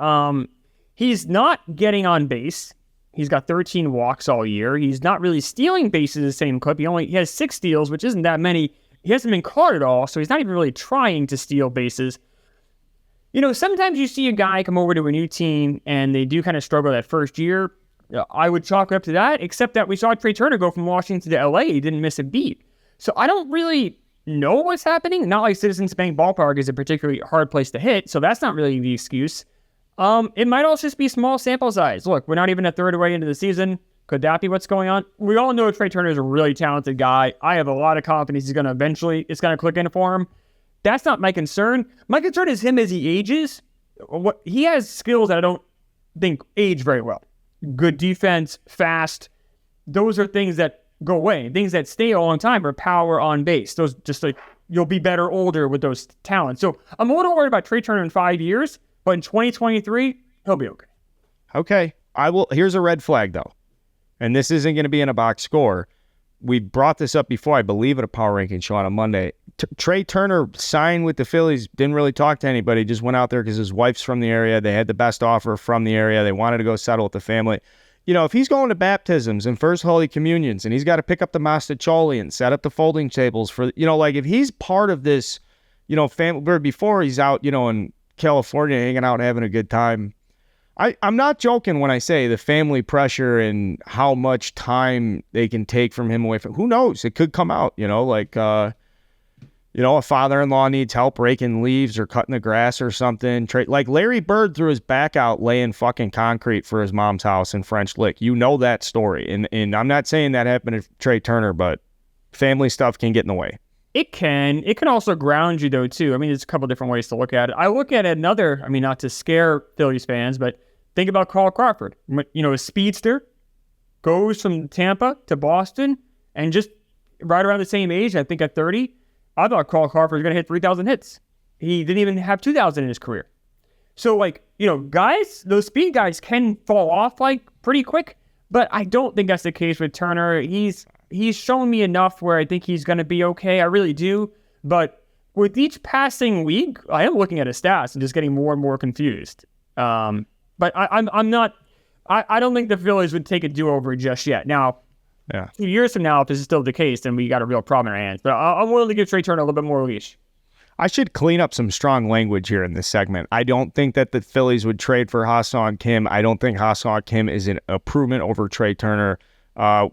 He's not getting on base. He's got 13 walks all year. He's not really stealing bases the same clip. He has 6 steals, which isn't that many. He hasn't been caught at all, so he's not even really trying to steal bases. Sometimes you see a guy come over to a new team and they do kind of struggle that first year. I would chalk it up to that, except that we saw Trea Turner go from Washington to LA. He didn't miss a beat. So I don't really know what's happening. Not like Citizens Bank Ballpark is a particularly hard place to hit, so that's not really the excuse. It might also just be small sample size. Look, we're not even a third way into the season. Could that be what's going on? We all know Trea Turner is a really talented guy. I have a lot of confidence it's going to click in for him. That's not my concern. My concern is him as he ages. He has skills that I don't think age very well. Good defense, fast. Those are things that go away. Things that stay a long time are power on base. Those just like you'll be better older with those talents. So I'm a little worried about Trea Turner in 5 years, but in 2023, he'll be okay. Okay. Here's a red flag though. And this isn't going to be in a box score. We brought this up before, I believe, at a power ranking show on a Monday. Trea Turner signed with the Phillies, didn't really talk to anybody, just went out there because his wife's from the area. They had the best offer from the area. They wanted to go settle with the family. If he's going to baptisms and first Holy Communions and he's got to pick up the Mastacholi and set up the folding tables for, if he's part of this, family, before he's out, in California hanging out and having a good time. I'm not joking when I say the family pressure and how much time they can take from him away from. Who knows? It could come out, a father-in-law needs help raking leaves or cutting the grass or something. Like Larry Bird threw his back out laying fucking concrete for his mom's house in French Lick. You know that story. And I'm not saying that happened to Trea Turner, but family stuff can get in the way. It can. It can also ground you, though, too. I mean, there's a couple different ways to look at it. I look at another, not to scare Phillies fans, but think about Carl Crawford. A speedster, goes from Tampa to Boston, and just right around the same age, I think at 30, I thought Carl Crawford was going to hit 3,000 hits. He didn't even have 2,000 in his career. So, guys, those speed guys can fall off, pretty quick, but I don't think that's the case with Turner. He's shown me enough where I think he's going to be okay. I really do. But with each passing week, I am looking at his stats and just getting more and more confused. But I'm not. I don't think the Phillies would take a do-over just yet. Now, 2 years from now, if this is still the case, then we got a real problem in our hands. But I'm willing to give Trea Turner a little bit more leash. I should clean up some strong language here in this segment. I don't think that the Phillies would trade for Ha-Seong Kim. I don't think Ha-Seong Kim is an improvement over Trea Turner.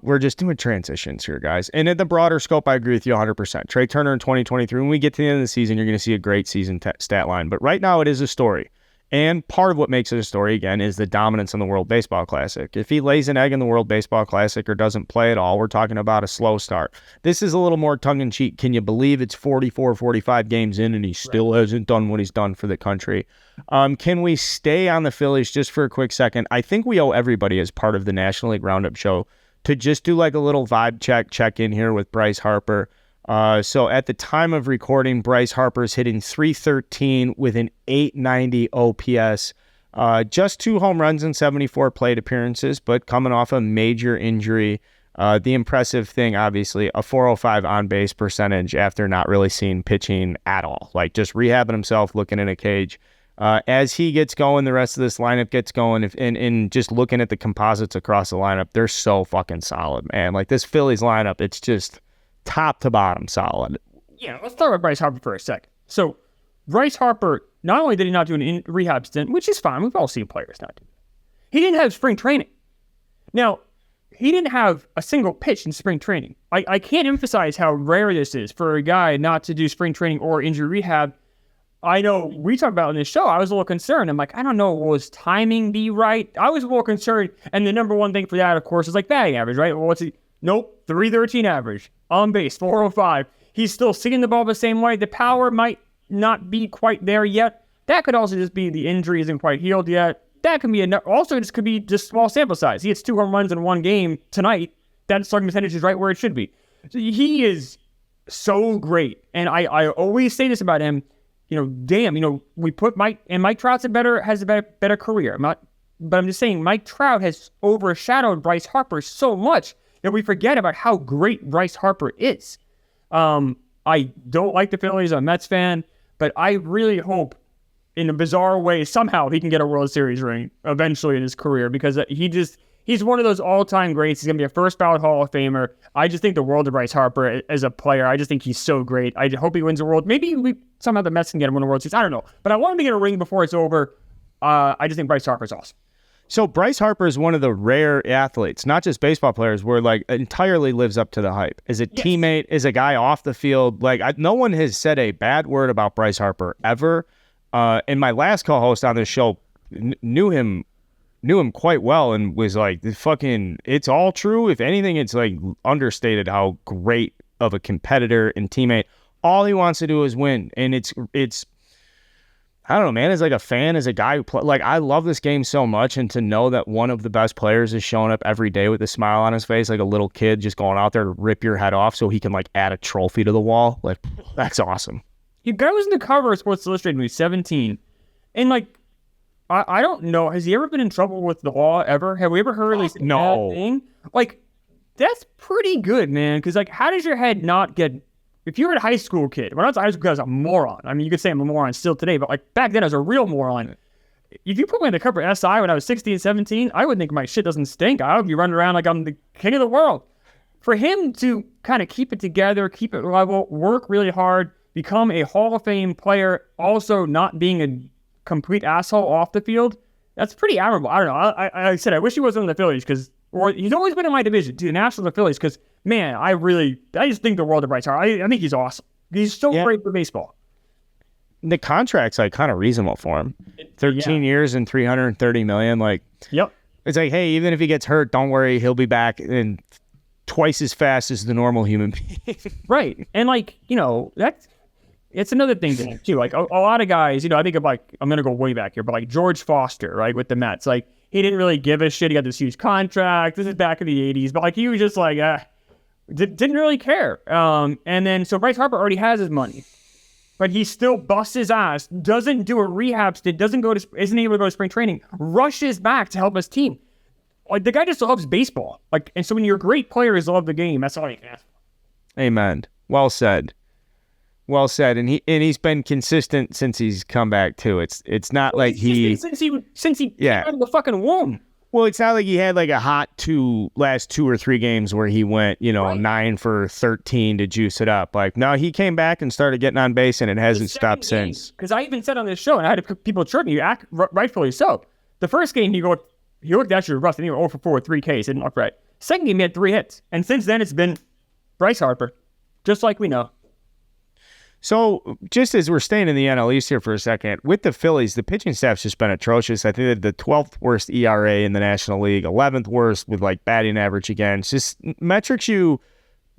We're just doing transitions here, guys. And in the broader scope, I agree with you 100%. Trea Turner in 2023, when we get to the end of the season, you're going to see a great season stat line. But right now, it is a story. And part of what makes it a story, again, is the dominance in the World Baseball Classic. If he lays an egg in the World Baseball Classic or doesn't play at all, we're talking about a slow start. This is a little more tongue-in-cheek. Can you believe it's 44, 45 games in and he still hasn't done what he's done for the country? Can we stay on the Phillies just for a quick second? I think we owe everybody as part of the National League Roundup show to just do a little vibe check in here with Bryce Harper. So at the time of recording, Bryce Harper's hitting .313 with an .890 OPS. Just 2 home runs in 74 plate appearances, but coming off a major injury. The impressive thing, obviously, a .405 on-base percentage after not really seeing pitching at all. Just rehabbing himself, looking in a cage. As he gets going, the rest of this lineup gets going. And just looking at the composites across the lineup, they're so fucking solid, man. This Phillies lineup, it's just top to bottom solid. Yeah, let's start with Bryce Harper for a second. So, Bryce Harper, not only did he not do an rehab stint, which is fine, we've all seen players not do that, he didn't have spring training. Now, he didn't have a single pitch in spring training. I can't emphasize how rare this is for a guy not to do spring training or injury rehab. I know we talked about in this show, I was a little concerned. I'm like, I don't know, will his timing be right? I was a little concerned, and the number one thing for that, of course, is batting average, right? Well, what's he? Nope, .313 average. On base, .405. He's still seeing the ball the same way. The power might not be quite there yet. That could also just be the injury isn't quite healed yet. That can be also this could be just small sample size. He hits 2 home runs in one game tonight. That slugging percentage is right where it should be. So he is so great. And I always say this about him. damn, we put Mike Trout's has a better career. But I'm just saying Mike Trout has overshadowed Bryce Harper so much that we forget about how great Bryce Harper is. I don't like the Phillies. I'm a Mets fan, but I really hope in a bizarre way somehow he can get a World Series ring eventually in his career, because he's one of those all-time greats. He's going to be a first ballot Hall of Famer. I just think the world of Bryce Harper as a player. I just think he's so great. I hope he wins a World. Maybe somehow the Mets can get him win a World Series. I don't know. But I want him to get a ring before it's over. I just think Bryce Harper's awesome. So Bryce Harper is one of the rare athletes, not just baseball players, where like entirely lives up to the hype. As a teammate, as a guy off the field, no one has said a bad word about Bryce Harper ever. And my last co-host on this show knew him quite well and was like, it's all true. If anything, it's like understated how great of a competitor and teammate. All he wants to do is win. And it's I don't know, man, as like a fan, as a guy who I love this game so much, and to know that one of the best players is showing up every day with a smile on his face, like a little kid just going out there to rip your head off so he can like add a trophy to the wall. Like, that's awesome. He was in the cover of Sports Illustrated when he was 17. And like, I don't know, has he ever been in trouble with the law ever? Have we ever heard at least no thing? Like, that's pretty good, man. Because like, how does your head not get... If you were a high school kid, when I was a high school kid, I was a moron. I mean, you could say I'm a moron still today, but like back then I was a real moron. If you put me in the cover of SI when I was 16, 17, I would think my shit doesn't stink. I would be running around like I'm the king of the world. For him to kind of keep it together, keep it level, work really hard, become a Hall of Fame player, also not being a complete asshole off the field, that's pretty admirable. I don't know. I said, I wish he wasn't in the Phillies, or he's always been in my division, the Nationals or Phillies, because man, I just think the world of Bryce Harper. I think he's awesome. He's so great for baseball. The contract's like kind of reasonable for him. 13 years and $330 million. Like, yep. It's like, hey, even if he gets hurt, don't worry, he'll be back in twice as fast as the normal human being. Right. And like, it's another thing too. Like a lot of guys, I think of like, I'm gonna go way back here, but like George Foster, right, with the Mets, like he didn't really give a shit. He got this huge contract. This is back in the 80s, but like he was just like, didn't really care. And then so Bryce Harper already has his money, but he still busts his ass, doesn't do a rehab stint, isn't able to go to spring training, rushes back to help his team. Like the guy just loves baseball. Like, and so when you're great players love the game, that's all you can ask for. Amen. Well said. Well said. And he's been consistent since he's come back too. It's not like since he came out of the fucking womb. Well, it's not like he had like a hot last 2 or 3 games where he went, 9 for 13 to juice it up. Like, no, he came back and started getting on base, and it hasn't stopped since. Because I even said on this show, and I had people chirp me, rightfully so. The first game he looked actually rough, and he went 0 for 4 with 3 Ks, didn't look right. Second game he had 3 hits, and since then it's been Bryce Harper, just like we know. So, just as we're staying in the NL East here for a second, with the Phillies, the pitching staff's just been atrocious. I think they're the 12th worst ERA in the National League, 11th worst with like batting average against. Just metrics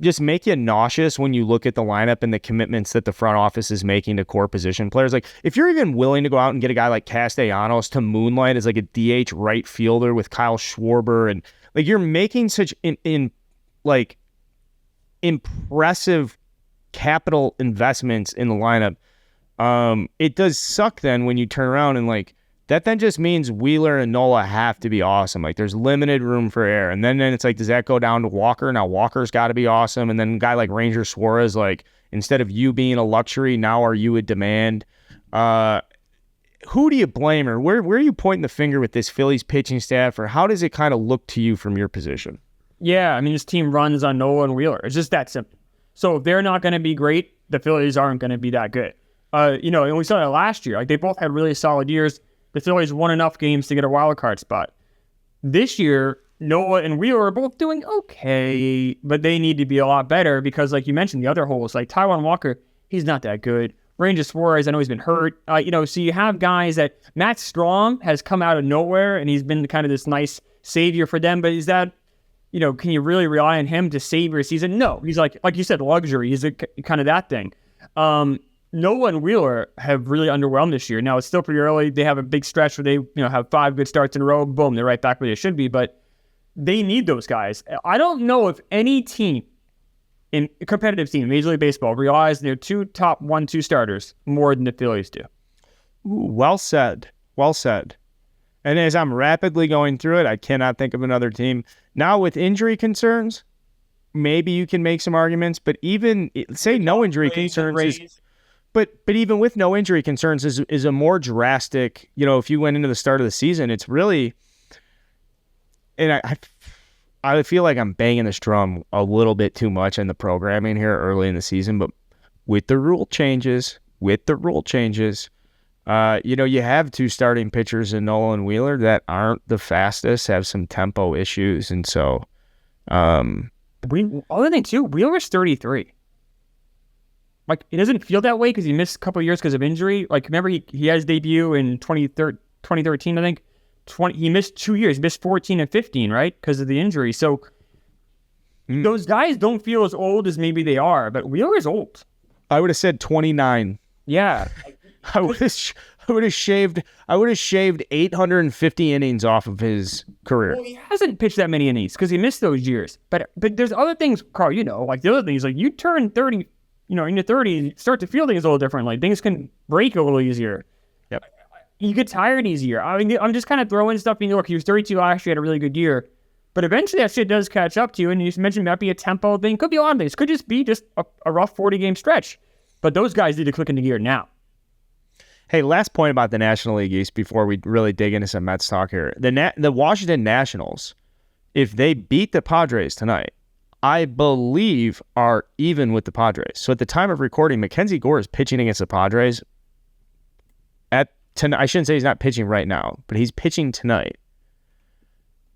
just make you nauseous when you look at the lineup and the commitments that the front office is making to core position players. Like, if you're even willing to go out and get a guy like Castellanos to moonlight as like a DH right fielder with Kyle Schwarber, and like you're making such impressive capital investments in the lineup, it does suck then when you turn around and like that then just means Wheeler and Nola have to be awesome. Like there's limited room for error. And then it's like, does that go down to Walker? Now Walker's got to be awesome. And then a guy like Ranger Suarez, like instead of you being a luxury, now are you a demand? Who do you blame, or where are you pointing the finger with this Phillies pitching staff, or how does it kind of look to you from your position? Yeah, I mean, this team runs on Nola and Wheeler. It's just that simple. So if they're not going to be great, the Phillies aren't going to be that good. And we saw that last year. Like they both had really solid years. The Phillies won enough games to get a wild card spot. This year, Nola and Wheeler are both doing okay, but they need to be a lot better because, like you mentioned, the other holes, like Taijuan Walker, he's not that good. Ranger Suarez, I know he's been hurt. So you have guys that Matt Strong has come out of nowhere and he's been kind of this nice savior for them. But is that, can you really rely on him to save your season? No, he's like you said, luxury. He's kind of that thing. Nola and Wheeler have really underwhelmed this year. Now it's still pretty early. They have a big stretch where they, have 5 good starts in a row. Boom, they're right back where they should be. But they need those guys. I don't know if any team in a competitive team, Major League Baseball, relies on their two top 1-2 starters more than the Phillies do. Ooh, well said. Well said. And as I'm rapidly going through it, I cannot think of another team. Now with injury concerns, maybe you can make some arguments, but even say no injury concerns but even with no injury concerns is a more drastic, if you went into the start of the season, it's really, and I feel like I'm banging this drum a little bit too much in the programming here early in the season, but with the rule changes, you have two starting pitchers in Nola and Wheeler that aren't the fastest, have some tempo issues, and so other thing too, Wheeler's 33. Like, it doesn't feel that way because he missed a couple of years because of injury. Like, remember he had his debut in 2013, I think. He missed 2 years. He missed 14 and 15, right, because of the injury. So those guys don't feel as old as maybe they are, but Wheeler's old. I would have said 29. Yeah. I would have shaved 850 innings off of his career. Well, he hasn't pitched that many innings because he missed those years. But there's other things, Carl, like the other things, like you turn 30, in your 30s, you start to feel things a little different. Like things can break a little easier. Yep. You get tired easier. I mean, I'm just kind of throwing stuff in. Look, he was 32 last year, had a really good year. But eventually that shit does catch up to you. And you mentioned it might be a tempo thing. Could be a lot of things. Could just be a rough 40-game stretch. But those guys need to click into gear now. Hey, last point about the National League East before we really dig into some Mets talk here. The Washington Nationals, if they beat the Padres tonight, I believe are even with the Padres. So at the time of recording, Mackenzie Gore is pitching against the Padres. I shouldn't say he's not pitching right now, but he's pitching tonight.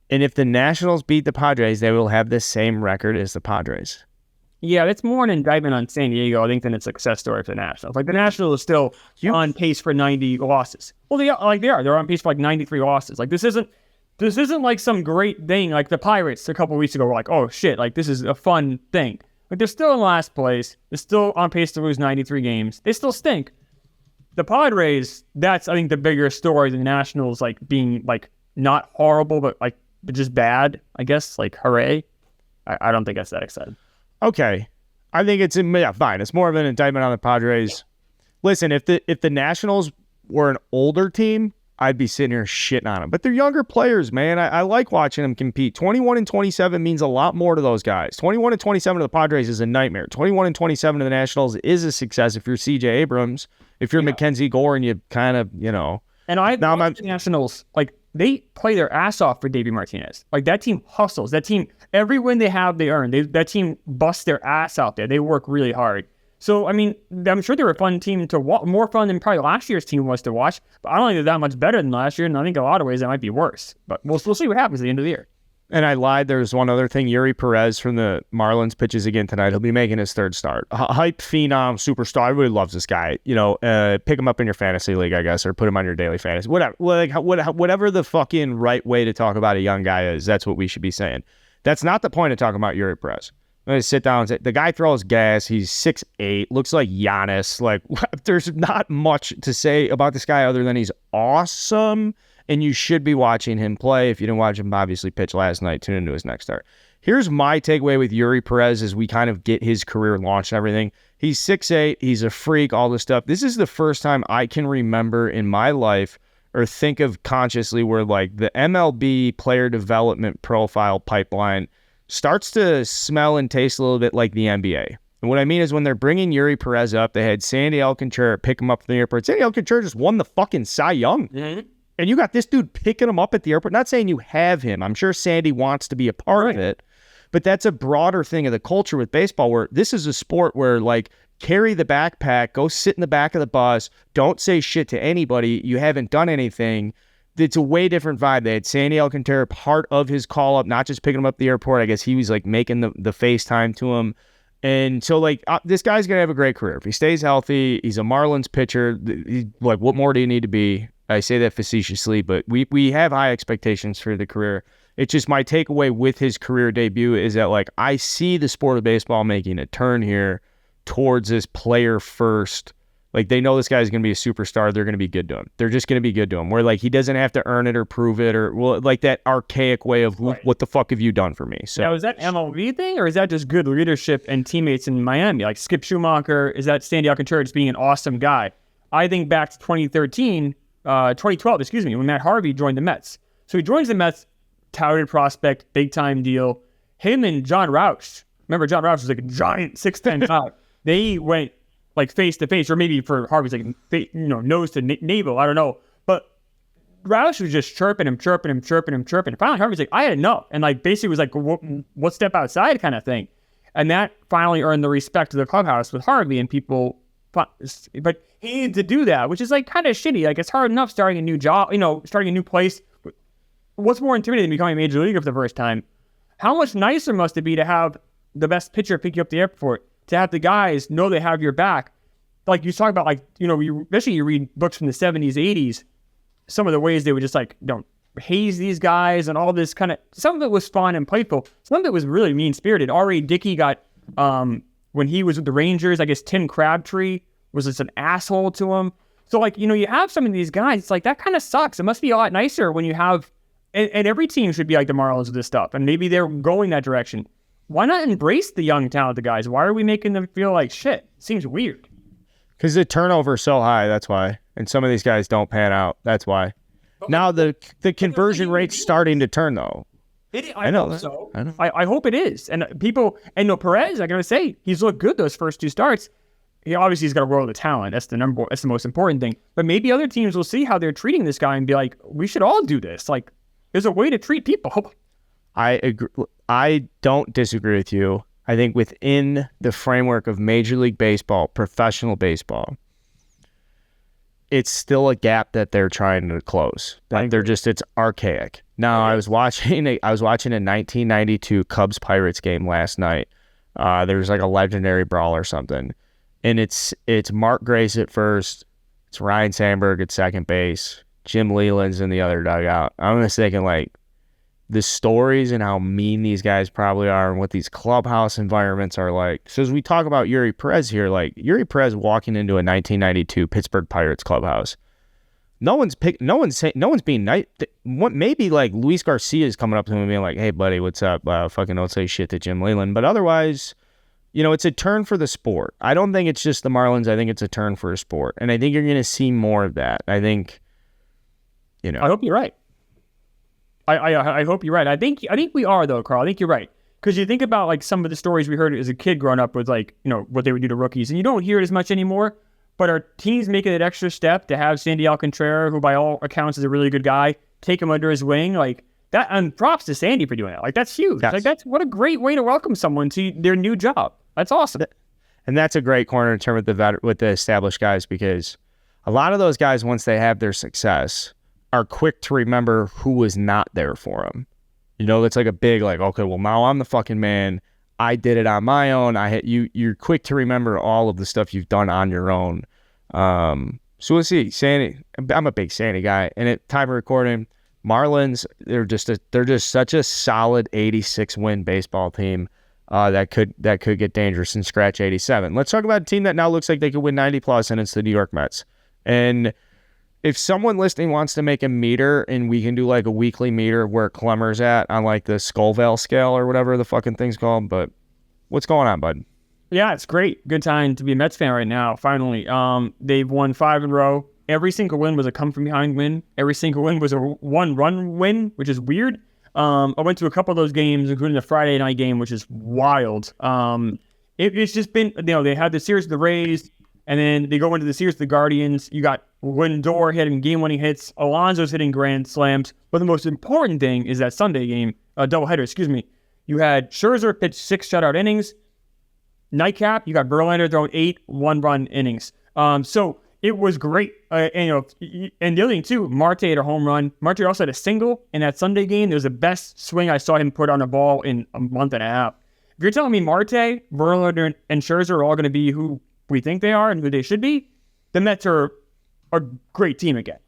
And if the Nationals beat the Padres, they will have the same record as the Padres. Yeah, that's more an indictment on San Diego, I think, than a success story for the Nationals. Like, the Nationals are still on pace for 90 losses. Well, they are. They're on pace for 93 losses. Like, this isn't like some great thing. Like the Pirates a couple of weeks ago were like, oh shit, like this is a fun thing. Like, they're still in last place. They're still on pace to lose 93 games. They still stink. The Padres, that's, I think, the bigger story than the Nationals, like, being, like, not horrible, but just bad, I guess. Like, hooray. I don't think that's that exciting. Okay. I think it's fine. It's more of an indictment on the Padres. Listen, if the Nationals were an older team, I'd be sitting here shitting on them. But they're younger players, man. I like watching them compete. 21-27 means a lot more to those guys. 21-27 to the Padres is a nightmare. 21-27 to the Nationals is a success if you're C.J. Abrams. If you're Mackenzie Gore and you kind of, And the Nationals, like, they play their ass off for Davey Martinez. Like, that team hustles. That team, every win they have, they earn. That team busts their ass out there. They work really hard. So, I mean, I'm sure they're a fun team to watch, more fun than probably last year's team was to watch. But I don't think they're that much better than last year, and I think in a lot of ways that might be worse. But we'll see what happens at the end of the year. And I lied. There's one other thing. Yuri Perez from the Marlins pitches again tonight. He'll be making his third start. Hype, phenom, superstar. Everybody loves this guy. Pick him up in your fantasy league, I guess, or put him on your daily fantasy. Whatever. Whatever the fucking right way to talk about a young guy is, that's what we should be saying. That's not the point of talking about Yuri Perez. I'm going to sit down and say, the guy throws gas. He's 6'8", looks like Giannis. Like, there's not much to say about this guy other than he's awesome, and you should be watching him play. If you didn't watch him obviously pitch last night, tune into his next start. Here's my takeaway with Yuri Perez as we kind of get his career launched and everything. He's 6'8", he's a freak, all this stuff. This is the first time I can remember in my life or think of consciously where, like, the MLB player development profile pipeline starts to smell and taste a little bit like the NBA. And what I mean is when they're bringing Yuri Perez up, they had Sandy Alcantara pick him up from the airport. Sandy Alcantara just won the fucking Cy Young. Mm-hmm. And you got this dude picking him up at the airport. Not saying you have him. I'm sure Sandy wants to be a part of it. But that's a broader thing of the culture with baseball where this is a sport where, like, carry the backpack, go sit in the back of the bus, don't say shit to anybody. You haven't done anything. It's a way different vibe. They had Sandy Alcantara part of his call up, not just picking him up at the airport. I guess he was like making the FaceTime to him. And so, like, this guy's going to have a great career. If he stays healthy, he's a Marlins pitcher. Like, what more do you need to be? I say that facetiously, but we have high expectations for the career. It's just my takeaway with his career debut is that, like, I see the sport of baseball making a turn here towards this player first, Like, they know this guy's going to be a superstar. They're going to be good to him. They're just going to be good to him. Where, like, he doesn't have to earn it or prove it or, well, like that archaic way of, what the fuck have you done for me? So now, is that MLB thing, or is that just good leadership and teammates in Miami? Like Skip Schumacher, is that Sandy Alcantara just being an awesome guy? I think back to 2012, when Matt Harvey joined the Mets. So he joins the Mets, touted prospect, big-time deal. Him and John Roush, remember John Roush was like a giant 6'10" guy. They went like face to face, or maybe for Harvey's like, nose to navel. I don't know. But Roush was just chirping him. And finally Harvey's like, I had enough. And like basically was like, what step outside kind of thing. And that finally earned the respect of the clubhouse with Harvey and people. But he needed to do that, which is like kind of shitty. Like, it's hard enough starting a new job, starting a new place. What's more intimidating than becoming a major leaguer for the first time? How much nicer must it be to have the best pitcher pick you up at the airport, to have the guys know they have your back? Like you talk about, like, especially you read books from the 70s, 80s, some of the ways they would just like, haze these guys and all this kind of, some of it was fun and playful. Some of it was really mean-spirited. R.A. Dickey got, when he was with the Rangers, I guess Tim Crabtree was just an asshole to him. So like, you have some of these guys, it's like, that kind of sucks. It must be a lot nicer when you have, and every team should be like the Marlins with this stuff. And maybe they're going that direction. Why not embrace the young, talented guys? Why are we making them feel like shit? Seems weird. Because the turnover is so high, that's why. And some of these guys don't pan out, that's why. Now the conversion rate's starting to turn, though. I know. So. I hope it is. And Perez, I gotta say, he's looked good those first two starts. He's got a world of talent. That's the most important thing. But maybe other teams will see how they're treating this guy and be like, we should all do this. Like, there's a way to treat people. I agree. I don't disagree with you. I think within the framework of Major League Baseball, professional baseball, it's still a gap that they're trying to close. It's archaic. Now, I was watching a 1992 Cubs-Pirates game last night. There was like a legendary brawl or something. And it's Mark Grace at first. It's Ryan Sandberg at second base. Jim Leland's in the other dugout. I'm just thinking, like, the stories and how mean these guys probably are and what these clubhouse environments are like. So as we talk about Yuri Perez here, like Yuri Perez walking into a 1992 Pittsburgh Pirates clubhouse, no one's being nice. Maybe like Luis Garcia is coming up to him and being like, "Hey, buddy, what's up? Fucking don't say shit to Jim Leland." But otherwise, it's a turn for the sport. I don't think it's just the Marlins. I think it's a turn for a sport, and I think you're going to see more of that. I think, I hope you're right. I hope you're right. I think we are, though, Carl. I think you're right. Because you think about like some of the stories we heard as a kid growing up with, like, what they would do to rookies, and you don't hear it as much anymore. But are teams making that extra step to have Sandy Alcantara, who by all accounts is a really good guy, take him under his wing? Like that, and props to Sandy for doing that. Like, that's huge. Yes. Like, that's what a great way to welcome someone to their new job. That's awesome. And that's a great corner to turn with the established guys, because a lot of those guys, once they have their success, are quick to remember who was not there for them. That's like a big, like, okay, well, now I'm the fucking man. I did it on my own. You're quick to remember all of the stuff you've done on your own. So we'll see. Sandy, I'm a big Sandy guy. And at time of recording, Marlins, they're just such a solid 86 win baseball team that could get dangerous and scratch 87. Let's talk about a team that now looks like they could win 90 plus, and it's the New York Mets. And if someone listening wants to make a meter, and we can do like a weekly meter where Klemmer's at on like the Scoville scale or whatever the fucking thing's called, but what's going on, bud? Yeah, it's great. Good time to be a Mets fan right now, finally. They've won 5 in a row. Every single win was a come-from-behind win. Every single win was a one-run win, which is weird. I went to a couple of those games, including the Friday night game, which is wild. It's just been, they had the series of the Rays, and then they go into the series of the Guardians. You got Lindor hitting game-winning hits. Alonso's hitting grand slams. But the most important thing is that Sunday game, doubleheader, you had Scherzer pitch 6 shutout innings. Nightcap, you got Verlander throwing 8 one-run innings. So it was great. And the other thing, too, Marte had a home run. Marte also had a single in that Sunday game. It was the best swing I saw him put on a ball in a month and a half. If you're telling me Marte, Verlander, and Scherzer are all going to be who we think they are and who they should be, the Mets are a great team again.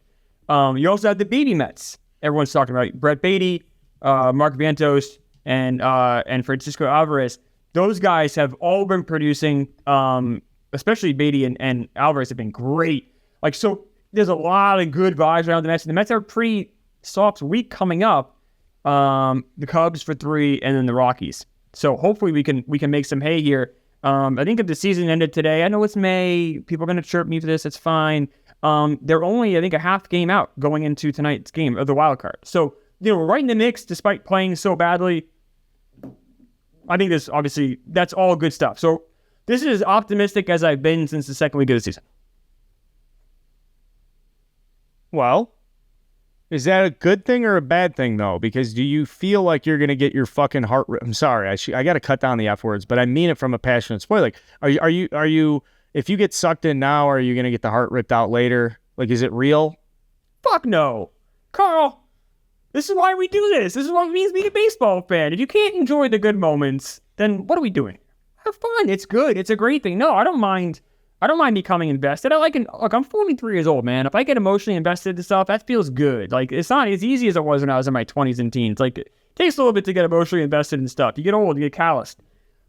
You also have the baby Mets. Everyone's talking about Brett Beatty, Mark Vientos, and Francisco Alvarez. Those guys have all been producing especially Beatty and Alvarez have been great. Like, so there's a lot of good vibes around the Mets. The Mets are a pretty soft week coming up. The Cubs for 3, and then the Rockies. So hopefully we can make some hay here. I think if the season ended today, I know it's May, people are going to chirp me for this, it's fine. They're only, I think, a half game out going into tonight's game of the wild card. So, we're right in the mix despite playing so badly. I think this, obviously, that's all good stuff. So this is as optimistic as I've been since the second week of the season. Well, is that a good thing or a bad thing, though? Because do you feel like you're going to get your fucking heart ripped? I'm sorry, I got to cut down the F words, but I mean it from a passionate spoiler. Like, are you, if you get sucked in now, are you going to get the heart ripped out later? Like, is it real? Fuck no. Carl, this is why we do this. This is what it means to be a baseball fan. If you can't enjoy the good moments, then what are we doing? Have fun. It's good. It's a great thing. No, I don't mind becoming invested. Look, I'm 43 years old, man. If I get emotionally invested in stuff, that feels good. Like, it's not as easy as it was when I was in my 20s and teens. Like, it takes a little bit to get emotionally invested in stuff. You get old, you get calloused.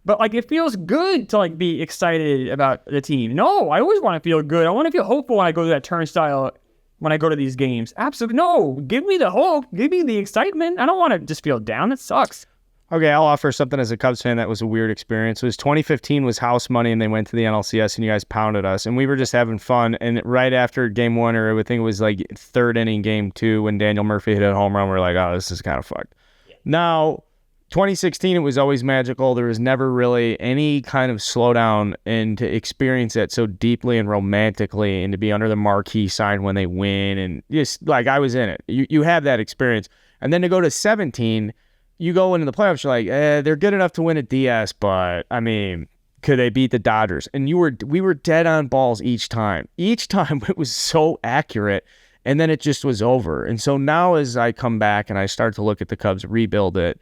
But, like, it feels good to, like, be excited about the team. No, I always want to feel good. I want to feel hopeful when I go to that turnstile, when I go to these games. Absolutely. No, give me the hope. Give me the excitement. I don't want to just feel down. It sucks. Okay, I'll offer something as a Cubs fan that was a weird experience. It was 2015 was house money, and they went to the NLCS, and you guys pounded us, and we were just having fun. And right after game 1, or I think it was like third inning, game 2, when Daniel Murphy hit a home run, we're like, oh, this is kind of fucked. Yeah. Now, 2016, it was always magical. There was never really any kind of slowdown, and to experience that so deeply and romantically, and to be under the marquee sign when they win, and just like I was in it. You have that experience. And then to go to 17, you go into the playoffs, you're like, they're good enough to win a DS, but I mean, could they beat the Dodgers? And we were dead on balls each time. Each time it was so accurate, and then it just was over. And so now as I come back and I start to look at the Cubs, rebuild it,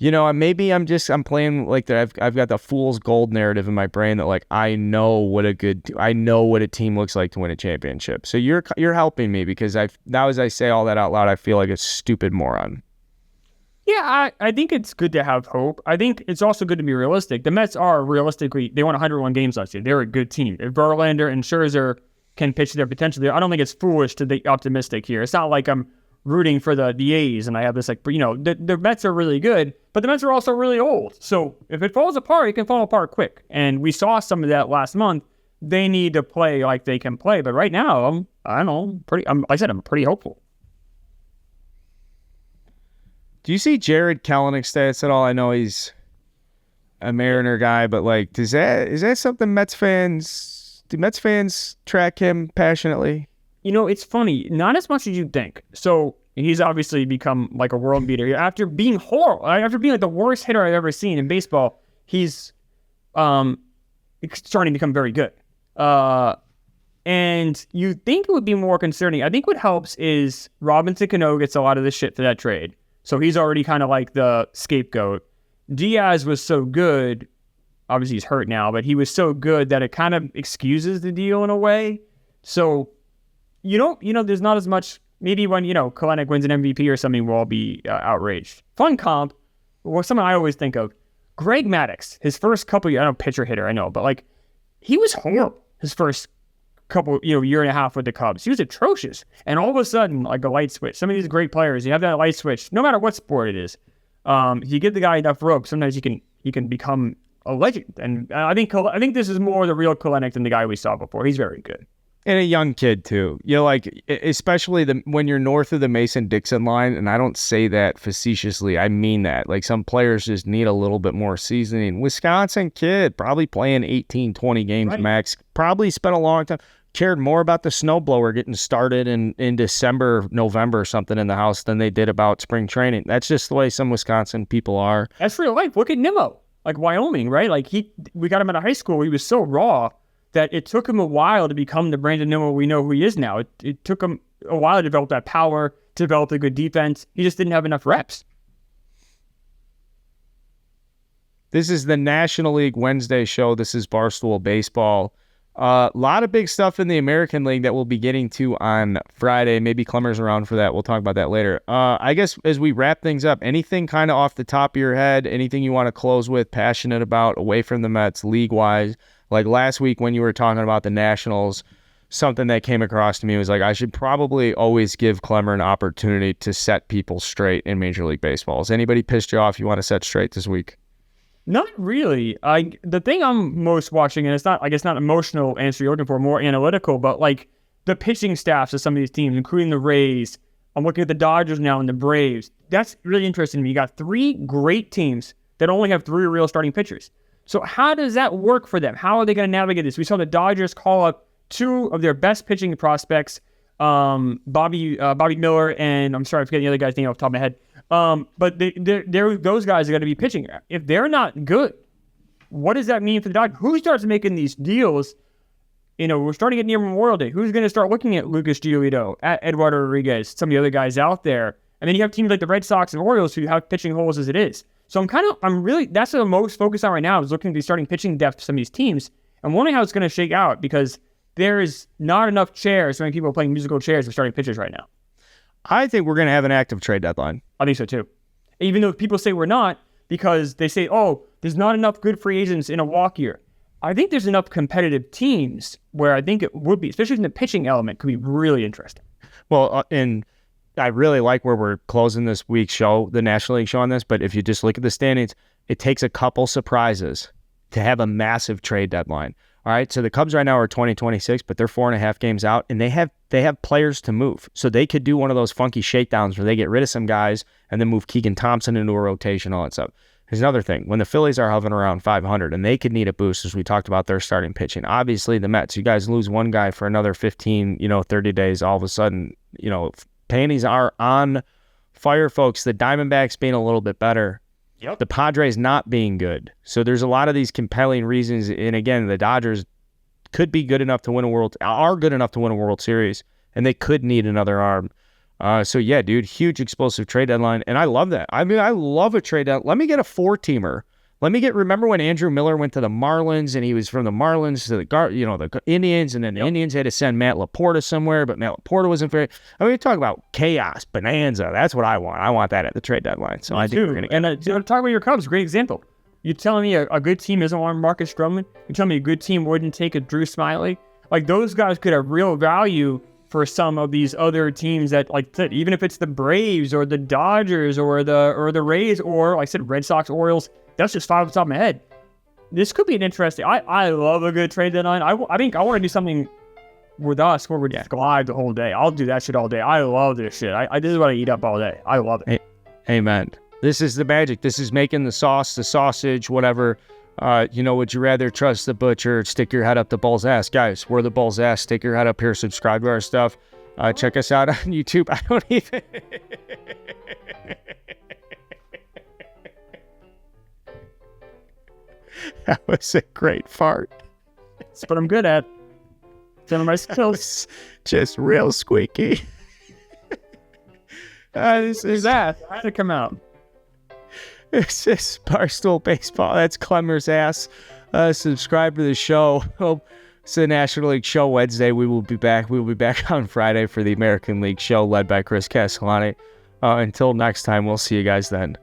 maybe I'm playing like that. I've got the fool's gold narrative in my brain that like I know what a team looks like to win a championship. So you're helping me, because now as I say all that out loud, I feel like a stupid moron. Yeah, I think it's good to have hope. I think it's also good to be realistic. The Mets are realistically, they won 101 games last year. They're a good team. If Verlander and Scherzer can pitch their potential, I don't think it's foolish to be optimistic here. It's not like I'm rooting for the A's and I have this like, the Mets are really good, but the Mets are also really old. So if it falls apart, it can fall apart quick. And we saw some of that last month. They need to play like they can play. But right now, I'm pretty hopeful. Do you see Jared Kelenic stats at all? I know he's a Mariner guy, but like, is that something do Mets fans track him passionately? It's funny, not as much as you'd think. So he's obviously become like a world beater after being horrible, after being like the worst hitter I've ever seen in baseball. He's starting to become very good. And you think it would be more concerning. I think what helps is Robinson Cano gets a lot of the shit for that trade. So he's already kind of like the scapegoat. Diaz was so good. Obviously he's hurt now, but he was so good that it kind of excuses the deal in a way. So there's not as much. Maybe when, Kelenic wins an MVP or something, we'll all be outraged. Fun comp, or something I always think of, Greg Maddux, his first couple years, I don't know, pitcher hitter, I know, but like, he was horrible his first couple, year and a half with the Cubs. He was atrocious. And all of a sudden, like a light switch. Some of these great players, you have that light switch, no matter what sport it is. You give the guy enough rope, sometimes he can become a legend. And I think this is more the real Kelenic than the guy we saw before. He's very good. And a young kid too. Like, especially when you're north of the Mason-Dixon line, and I don't say that facetiously, I mean that. Like, some players just need a little bit more seasoning. Wisconsin kid, probably playing 18, 20 games right. Max, probably spent a long time, cared more about the snowblower getting started in December, November or something in the house than they did about spring training. That's just the way some Wisconsin people are. That's real life. Look at Nimmo, like Wyoming, right? Like we got him out of high school. He was so raw that it took him a while to become the Brandon Nimmo we know who he is now. It took him a while to develop that power, to develop a good defense. He just didn't have enough reps. This is the National League Wednesday show. This is Barstool Baseball. A lot of big stuff in the American League that we'll be getting to on Friday. Maybe Klemmer's around for that. We'll talk about that later. I guess as we wrap things up, anything kind of off the top of your head, anything you want to close with, passionate about, away from the Mets, league-wise? Like last week when you were talking about the Nationals, something that came across to me was like, I should probably always give Klemmer an opportunity to set people straight in Major League Baseball. Has anybody pissed you off you want to set straight this week? Not really. The thing I'm most watching, and it's not, I guess, not emotional answer you're looking for, more analytical, but like the pitching staffs of some of these teams, including the Rays. I'm looking at the Dodgers now and the Braves. That's really interesting to me. You got 3 great teams that only have 3 real starting pitchers. So how does that work for them? How are they going to navigate this? We saw the Dodgers call up 2 of their best pitching prospects, Bobby Miller, and I'm sorry, I'm forgetting the other guy's name off the top of my head. But those guys are going to be pitching. If they're not good, what does that mean for the Dodgers? Who starts making these deals? We're starting to get near Memorial Day. Who's going to start looking at Lucas Giolito, at Eduardo Rodriguez, some of the other guys out there? And then you have teams like the Red Sox and Orioles who have pitching holes as it is. So I'm really, that's what I'm most focused on right now, is looking at the starting pitching depth of some of these teams and wondering how it's going to shake out, because there is not enough chairs. So many people are playing musical chairs for starting pitchers right now. I think we're going to have an active trade deadline. I think so too. Even though people say we're not, because they say, oh, there's not enough good free agents in a walk year. I think there's enough competitive teams where I think it would be, especially in the pitching element, could be really interesting. Well, and I really like where we're closing this week's show, the National League show on this, but if you just look at the standings, it takes a couple surprises to have a massive trade deadline. All right, so the Cubs right now are 20-26, but they're 4.5 games out, and they have players to move. So they could do one of those funky shakedowns where they get rid of some guys and then move Keegan Thompson into a rotation, all that stuff. Here's another thing. When the Phillies are hovering around 500 and they could need a boost, as we talked about their starting pitching, obviously the Mets, you guys lose one guy for another 15, 30 days, all of a sudden, panties are on fire, folks. The Diamondbacks being a little bit better. Yep. The Padres not being good. So there's a lot of these compelling reasons. And again, the Dodgers could be good enough to win are good enough to win a World Series, and they could need another arm. So yeah, dude, huge explosive trade deadline. And I love that. I mean, I love a trade deadline. Let me get a 4-teamer. Remember when Andrew Miller went to the Marlins and he was from the Marlins to the Indians, and then the Indians had to send Matt Laporta somewhere, but Matt Laporta wasn't very, talk about chaos, bonanza. That's what I want. I want that at the trade deadline. So I think we're going to get talk about your Cubs, great example. You're telling me a good team doesn't want Marcus Stroman? You're telling me a good team wouldn't take a Drew Smyly? Like, those guys could have real value for some of these other teams that, like I said, even if it's the Braves or the Dodgers or the Rays or, like I said, Red Sox, Orioles. That's just 5 off the top of my head. This could be an interesting. I love a good trade deadline. I think I want to do something with us where we're just go live the whole day. I'll do that shit all day. I love this shit. This is what I eat up all day. I love it. Amen. This is the magic. This is making the sauce, the sausage, whatever. Would you rather trust the butcher or stick your head up the bull's ass? Guys, we're the bull's ass. Stick your head up here. Subscribe to our stuff. Check us out on YouTube. I don't even... That was a great fart. That's what I'm good at. Some of my skills. Just real squeaky. This is that. I had to come out. This is Barstool Baseball. That's Klemmer's ass. Subscribe to the show. It's the National League show Wednesday. We will be back. We will be back on Friday for the American League show led by Chris Castellani. Until next time, we'll see you guys then.